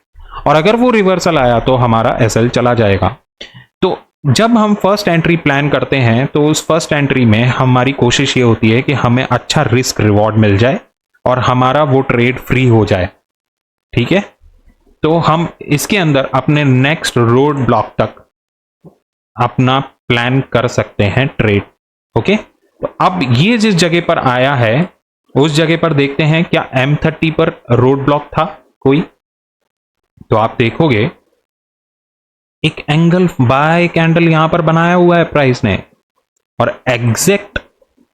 और अगर वो रिवर्सल आया तो हमारा एसएल चला जाएगा। तो जब हम फर्स्ट एंट्री प्लान करते हैं तो उस फर्स्ट एंट्री में हमारी कोशिश ये होती है कि हमें अच्छा रिस्क रिवॉर्ड मिल जाए और हमारा वो ट्रेड फ्री हो जाए। ठीक है, तो हम इसके अंदर अपने नेक्स्ट रोड ब्लॉक तक अपना प्लान कर सकते हैं ट्रेड। ओके, तो अब ये जिस जगह पर आया है उस जगह पर देखते हैं क्या M30 पर रोड ब्लॉक था कोई। तो आप देखोगे एक एंगल बाय कैंडल यहां पर बनाया हुआ है प्राइस ने, और एग्जैक्ट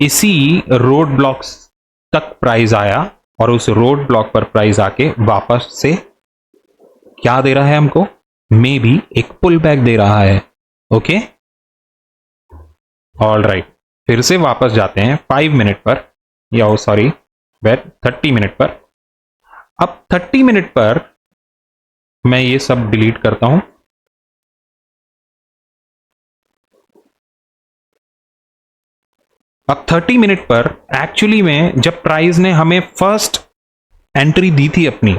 इसी रोड ब्लॉक तक प्राइस आया, और उस रोड ब्लॉक पर प्राइस आके वापस से क्या दे रहा है हमको, मे बी एक पुल बैक दे रहा है। ओके, ऑल राइट, फिर से वापस जाते हैं 5 मिनट पर, या सॉरी वेट 30 मिनट पर। अब 30 मिनट पर मैं ये सब डिलीट करता हूं। अब 30 मिनट पर एक्चुअली में जब प्राइस ने हमें फर्स्ट एंट्री दी थी अपनी,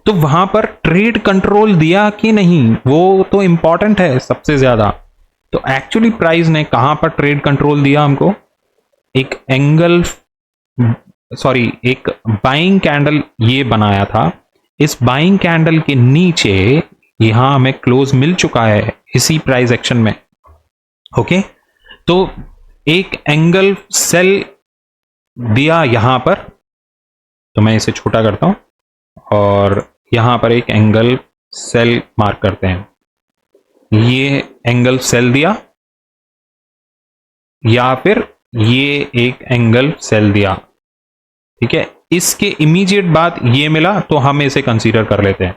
तो वहां पर ट्रेड कंट्रोल दिया कि नहीं, वो तो इंपॉर्टेंट है सबसे ज्यादा। तो एक्चुअली प्राइस ने कहां पर ट्रेड कंट्रोल दिया हमको, एक एंगल सॉरी एक बाइंग कैंडल ये बनाया था, इस बाइंग कैंडल के नीचे यहां हमें क्लोज मिल चुका है इसी प्राइस एक्शन में। ओके, तो एक एंगल सेल दिया यहां पर, तो मैं इसे छोटा करता हूं और यहां पर एक एंगल सेल मार्क करते हैं। ये एंगल सेल दिया, या फिर ये एक एंगल सेल दिया। ठीक है, इसके इमीडिएट बाद ये मिला तो हम इसे कंसीडर कर लेते हैं,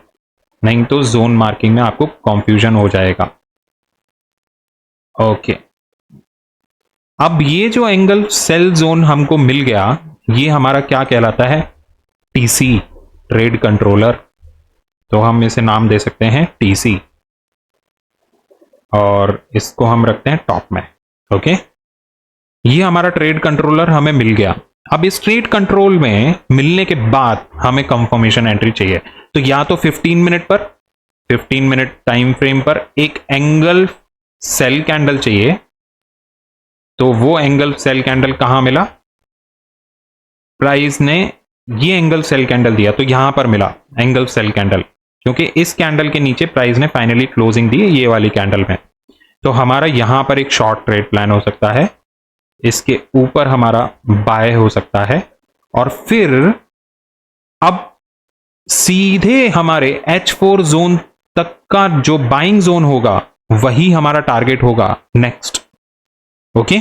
नहीं तो जोन मार्किंग में आपको कंफ्यूजन हो जाएगा। ओके, अब ये जो एंगल सेल जोन हमको मिल गया, ये हमारा क्या कहलाता है, टीसी, ट्रेड कंट्रोलर। तो हम इसे नाम दे सकते हैं टीसी, और इसको हम रखते हैं टॉप में। ओके, ये हमारा ट्रेड कंट्रोलर हमें मिल गया। अब इस ट्रेड कंट्रोल में मिलने के बाद हमें कंफर्मेशन एंट्री चाहिए, तो या तो 15 मिनट पर, 15 मिनट टाइम फ्रेम पर एक एंगल सेल कैंडल चाहिए। तो वो एंगल सेल कैंडल कहां मिला, प्राइस ने ये एंगल सेल कैंडल दिया तो यहां पर मिला एंगल सेल कैंडल, क्योंकि इस कैंडल के नीचे प्राइस ने फाइनली क्लोजिंग दी ये वाली कैंडल में। तो हमारा यहां पर एक शॉर्ट ट्रेड प्लान हो सकता है, इसके ऊपर हमारा बाय हो सकता है, और फिर अब सीधे हमारे H4 जोन तक का जो बाइंग जोन होगा वही हमारा टारगेट होगा नेक्स्ट। ओके,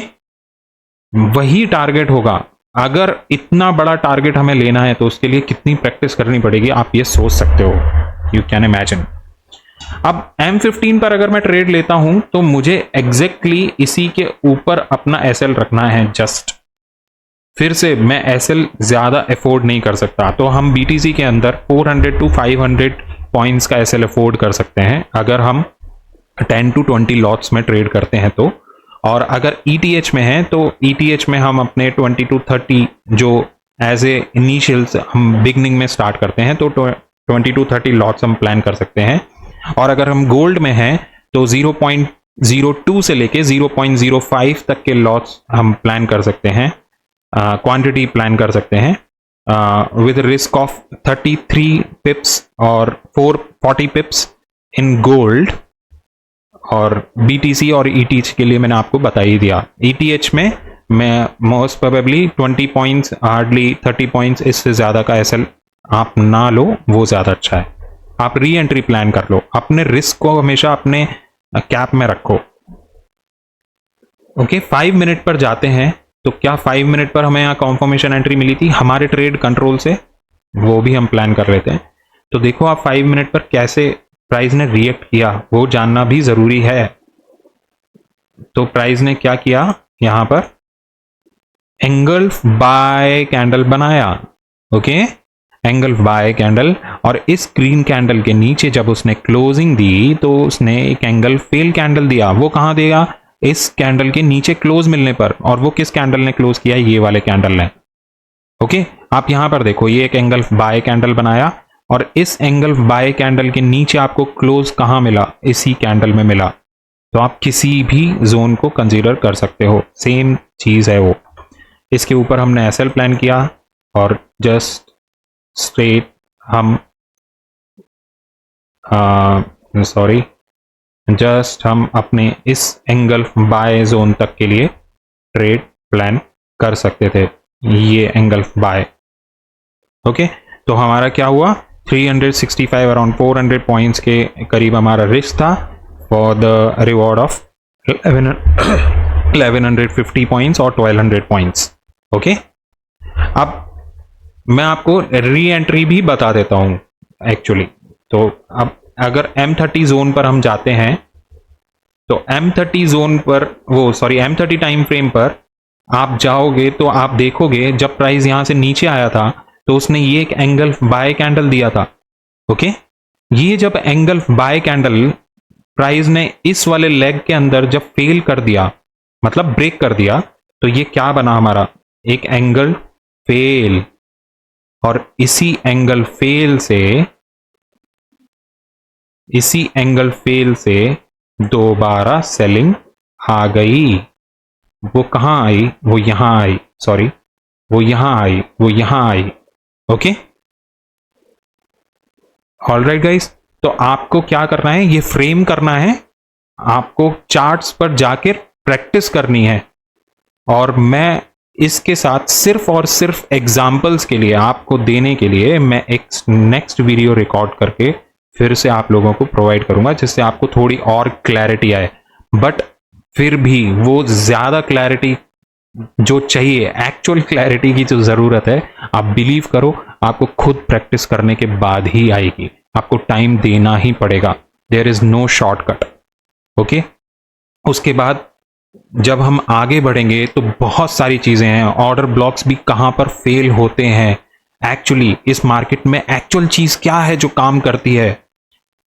वही टारगेट होगा। अगर इतना बड़ा टारगेट हमें लेना है तो उसके लिए कितनी प्रैक्टिस करनी पड़ेगी आप ये सोच सकते हो, यू कैन इमेजिन। अब M15 पर अगर मैं ट्रेड लेता हूं तो मुझे एग्जैक्टली इसी के ऊपर अपना SL रखना है जस्ट। फिर से मैं SL ज्यादा अफोर्ड नहीं कर सकता, तो हम BTC के अंदर 400 to 500 पॉइंट्स का SL अफोर्ड कर सकते हैं अगर हम 10 to 20 लॉट्स में ट्रेड करते हैं तो। और अगर ETH में है तो ETH में हम अपने 20 to 30 जो एज ए इनिशियल्स हम बिगनिंग में स्टार्ट करते हैं तो 20 to 30 लॉट्स हम प्लान कर सकते हैं। और अगर हम गोल्ड में हैं तो 0.02 से लेके 0.05 तक के लॉट्स हम प्लान कर सकते हैं, क्वांटिटी प्लान कर सकते हैं विद रिस्क ऑफ 33 पिप्स और 440 पिप्स इन गोल्ड। और BTC और ETH के लिए मैंने आपको बता ही दिया। ETH में मैं most probably 20 points, hardly 30 points, इससे ज़्यादा का SL आप ना लो, वो ज़्यादा अच्छा है। आप री एंट्री प्लान कर लो, अपने रिस्क को हमेशा अपने कैप में रखो। ओके, 5 मिनट पर जाते हैं। तो क्या 5 मिनट पर हमें यहाँ कॉन्फर्मेशन एंट्री मिली थी हमारे ट्रेड कंट्रोल से, वो भी हम प्लान कर लेते हैं। तो देखो आप 5 मिनट पर कैसे प्राइस ने रिएक्ट किया वो जानना भी जरूरी है। तो प्राइस ने क्या किया, यहां पर एंगल्फ बाय कैंडल बनाया। ओके, एंगल्फ बाय कैंडल, और इस ग्रीन कैंडल के नीचे जब उसने क्लोजिंग दी तो उसने एक एंगल फेल कैंडल दिया। वो कहां देगा, इस कैंडल के नीचे क्लोज मिलने पर। और वो किस कैंडल ने क्लोज किया, ये वाले कैंडल ने। ओके, आप यहां पर देखो, ये एक एंगल्फ बाय कैंडल बनाया और इस एंगल्फ बाय कैंडल के नीचे आपको क्लोज कहां मिला, इसी कैंडल में मिला। तो आप किसी भी जोन को कंसीडर कर सकते हो, सेम चीज है वो। इसके ऊपर हमने SL प्लान किया और जस्ट स्ट्रेट हम जस्ट हम अपने इस एंगल्फ बाय जोन तक के लिए ट्रेड प्लान कर सकते थे, ये एंगल्फ बाय। ओके, तो हमारा क्या हुआ, 365 अराउंड 400 पॉइंट्स के करीब हमारा रिस्क था for the reward of 1150 points और 1200 पॉइंट्स। ओके, अब मैं आपको री एंट्री भी बता देता हूं एक्चुअली। तो अब अगर M30 जोन पर हम जाते हैं तो M30 जोन पर M30 टाइम फ्रेम पर आप जाओगे तो आप देखोगे जब प्राइस यहां से नीचे आया था तो उसने ये एक एंगल्फ बाय कैंडल दिया था। ओके, ये जब एंगल्फ बाय कैंडल प्राइस ने इस वाले लेग के अंदर जब फेल कर दिया, मतलब ब्रेक कर दिया, तो ये क्या बना हमारा, एक एंगल फेल। और इसी एंगल फेल से दोबारा सेलिंग आ गई। वो कहां आई, वो यहां आई, वो यहां आई। ओके, ऑलराइट गाइस, तो आपको क्या करना है, ये फ्रेम करना है, आपको चार्ट्स पर जाकर प्रैक्टिस करनी है। और मैं इसके साथ सिर्फ और सिर्फ एग्जाम्पल्स के लिए आपको देने के लिए मैं एक नेक्स्ट वीडियो रिकॉर्ड करके फिर से आप लोगों को प्रोवाइड करूंगा, जिससे आपको थोड़ी और क्लैरिटी आए। बट फिर भी वो ज्यादा क्लैरिटी जो चाहिए, एक्चुअल क्लैरिटी की जो जरूरत है, आप बिलीव करो, आपको खुद प्रैक्टिस करने के बाद ही आएगी। आपको टाइम देना ही पड़ेगा, there is no shortcut. Okay, उसके बाद जब हम आगे बढ़ेंगे तो बहुत सारी चीजें हैं, ऑर्डर ब्लॉक्स भी कहां पर फेल होते हैं, एक्चुअली इस मार्केट में एक्चुअल चीज क्या है जो काम करती है,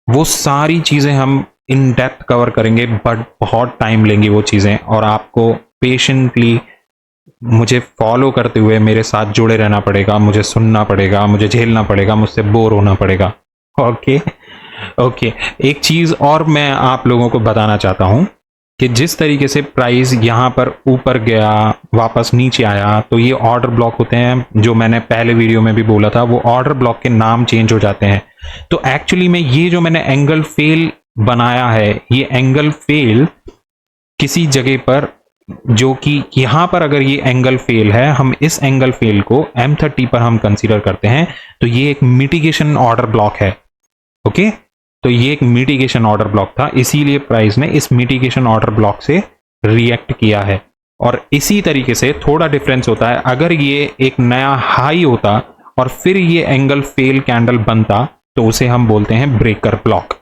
वो सारी चीजें हम इन डेप्थ कवर करेंगे। बट बहुत टाइम लेंगी वो चीजें, और आपको पेशेंटली मुझे फॉलो करते हुए मेरे साथ जुड़े रहना पड़ेगा, मुझे सुनना पड़ेगा, मुझे झेलना पड़ेगा, मुझसे बोर होना पड़ेगा। ओके, एक चीज और मैं आप लोगों को बताना चाहता हूं कि जिस तरीके से प्राइस यहां पर ऊपर गया, वापस नीचे आया, तो ये ऑर्डर ब्लॉक होते हैं, जो मैंने पहले वीडियो में भी बोला था, वो ऑर्डर ब्लॉक के नाम चेंज हो जाते हैं। तो एक्चुअली में ये जो मैंने एंगल फेल बनाया है, ये एंगल फेल किसी जगह पर, जो कि यहां पर अगर ये एंगल फेल है, हम इस एंगल फेल को M30 पर हम कंसीडर करते हैं, तो ये एक मिटिगेशन ऑर्डर ब्लॉक है। ओके, तो ये एक मिटिगेशन ऑर्डर ब्लॉक था, इसीलिए प्राइस ने इस मिटिगेशन ऑर्डर ब्लॉक से रिएक्ट किया है। और इसी तरीके से थोड़ा डिफरेंस होता है, अगर ये एक नया हाई होता और फिर ये एंगल फेल कैंडल बनता तो उसे हम बोलते हैं ब्रेकर ब्लॉक।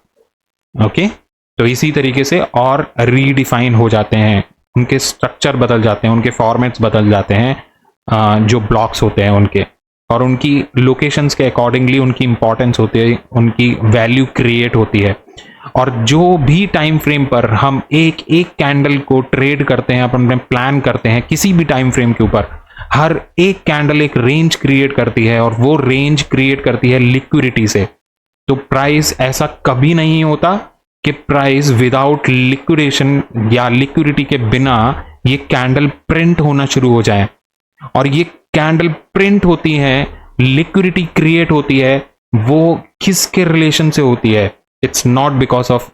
ओके, तो इसी तरीके से और रीडिफाइन हो जाते हैं, उनके स्ट्रक्चर बदल जाते हैं, उनके फॉर्मेट्स बदल जाते हैं, जो ब्लॉक्स होते हैं उनके, और उनकी लोकेशंस के अकॉर्डिंगली उनकी इंपॉर्टेंस होती है, उनकी वैल्यू क्रिएट होती है। और जो भी टाइम फ्रेम पर हम एक एक कैंडल को ट्रेड करते हैं, अपने प्लान करते हैं किसी भी टाइम फ्रेम के ऊपर, हर एक कैंडल एक रेंज क्रिएट करती है और वो रेंज क्रिएट करती है लिक्विडिटी से। तो प्राइस ऐसा कभी नहीं होता कि प्राइस विदाउट लिक्विडेशन या लिक्विडिटी के बिना ये कैंडल प्रिंट होना शुरू हो जाए। और ये कैंडल प्रिंट होती है, लिक्विडिटी क्रिएट होती है, वो किसके रिलेशन से होती है? It's not because of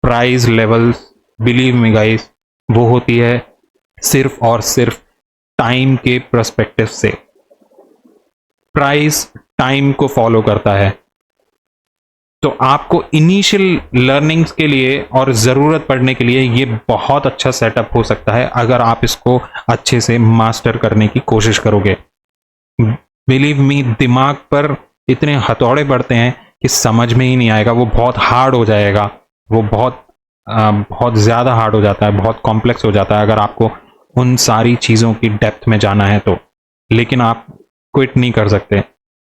price levels, believe me guys, वो होती है सिर्फ और सिर्फ टाइम के पर्सपेक्टिव से। प्राइस टाइम को फॉलो करता है। तो आपको इनिशियल लर्निंग्स के लिए और ज़रूरत पड़ने के लिए ये बहुत अच्छा सेटअप हो सकता है अगर आप इसको अच्छे से मास्टर करने की कोशिश करोगे। बिलीव मी, दिमाग पर इतने हथौड़े पड़ते हैं कि समझ में ही नहीं आएगा, वो बहुत हार्ड हो जाएगा, वो बहुत ज़्यादा हार्ड हो जाता है, बहुत कॉम्प्लेक्स हो जाता है अगर आपको उन सारी चीज़ों की डेप्थ में जाना है तो। लेकिन आप क्विट नहीं कर सकते।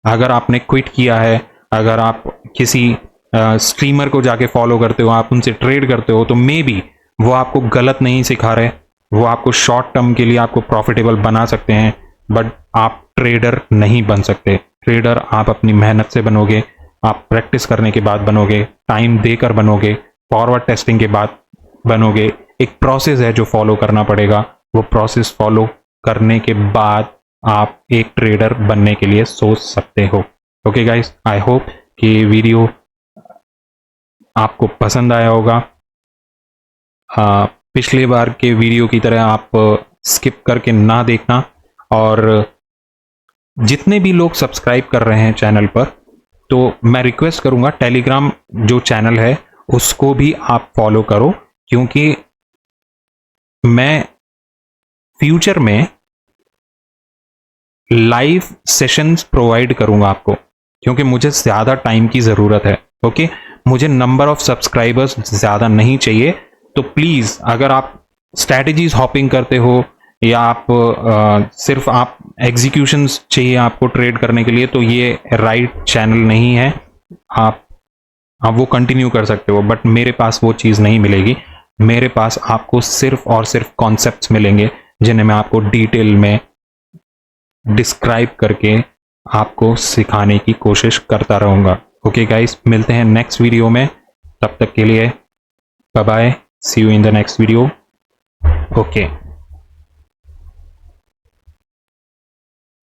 अगर आपने क्विट किया है, अगर आप किसी स्ट्रीमर को जाके फॉलो करते हो, आप उनसे ट्रेड करते हो, तो मे बी वो आपको गलत नहीं सिखा रहे, वो आपको शॉर्ट टर्म के लिए आपको प्रॉफिटेबल बना सकते हैं, बट आप ट्रेडर नहीं बन सकते। ट्रेडर आप अपनी मेहनत से बनोगे, आप प्रैक्टिस करने के बाद बनोगे, टाइम देकर बनोगे, फॉरवर्ड टेस्टिंग के बाद बनोगे। एक प्रोसेस है जो फॉलो करना पड़ेगा, वो प्रोसेस फॉलो करने के बाद आप एक ट्रेडर बनने के लिए सोच सकते हो। ओके गाइस, आई होप कि वीडियो आपको पसंद आया होगा। पिछले बार के वीडियो की तरह आप स्किप करके ना देखना, और जितने भी लोग सब्सक्राइब कर रहे हैं चैनल पर, तो मैं रिक्वेस्ट करूंगा टेलीग्राम जो चैनल है उसको भी आप फॉलो करो, क्योंकि मैं फ्यूचर में लाइव सेशंस प्रोवाइड करूंगा आपको, क्योंकि मुझे ज़्यादा टाइम की ज़रूरत है। ओके, मुझे नंबर ऑफ सब्सक्राइबर्स ज़्यादा नहीं चाहिए। तो प्लीज़, अगर आप स्ट्रैटेजीज हॉपिंग करते हो या आप सिर्फ आप एग्जीक्यूशंस चाहिए आपको ट्रेड करने के लिए, तो ये राइट चैनल नहीं है। आप वो कंटिन्यू कर सकते हो, बट मेरे पास वो चीज़ नहीं मिलेगी। मेरे पास आपको सिर्फ और सिर्फ कॉन्सेप्ट्स मिलेंगे जिन्हें मैं आपको डिटेल में डिस्क्राइब करके आपको सिखाने की कोशिश करता रहूँगा। ओके गाइस, मिलते हैं नेक्स्ट वीडियो में। तब तक के लिए bye bye, see you in the next video. Okay.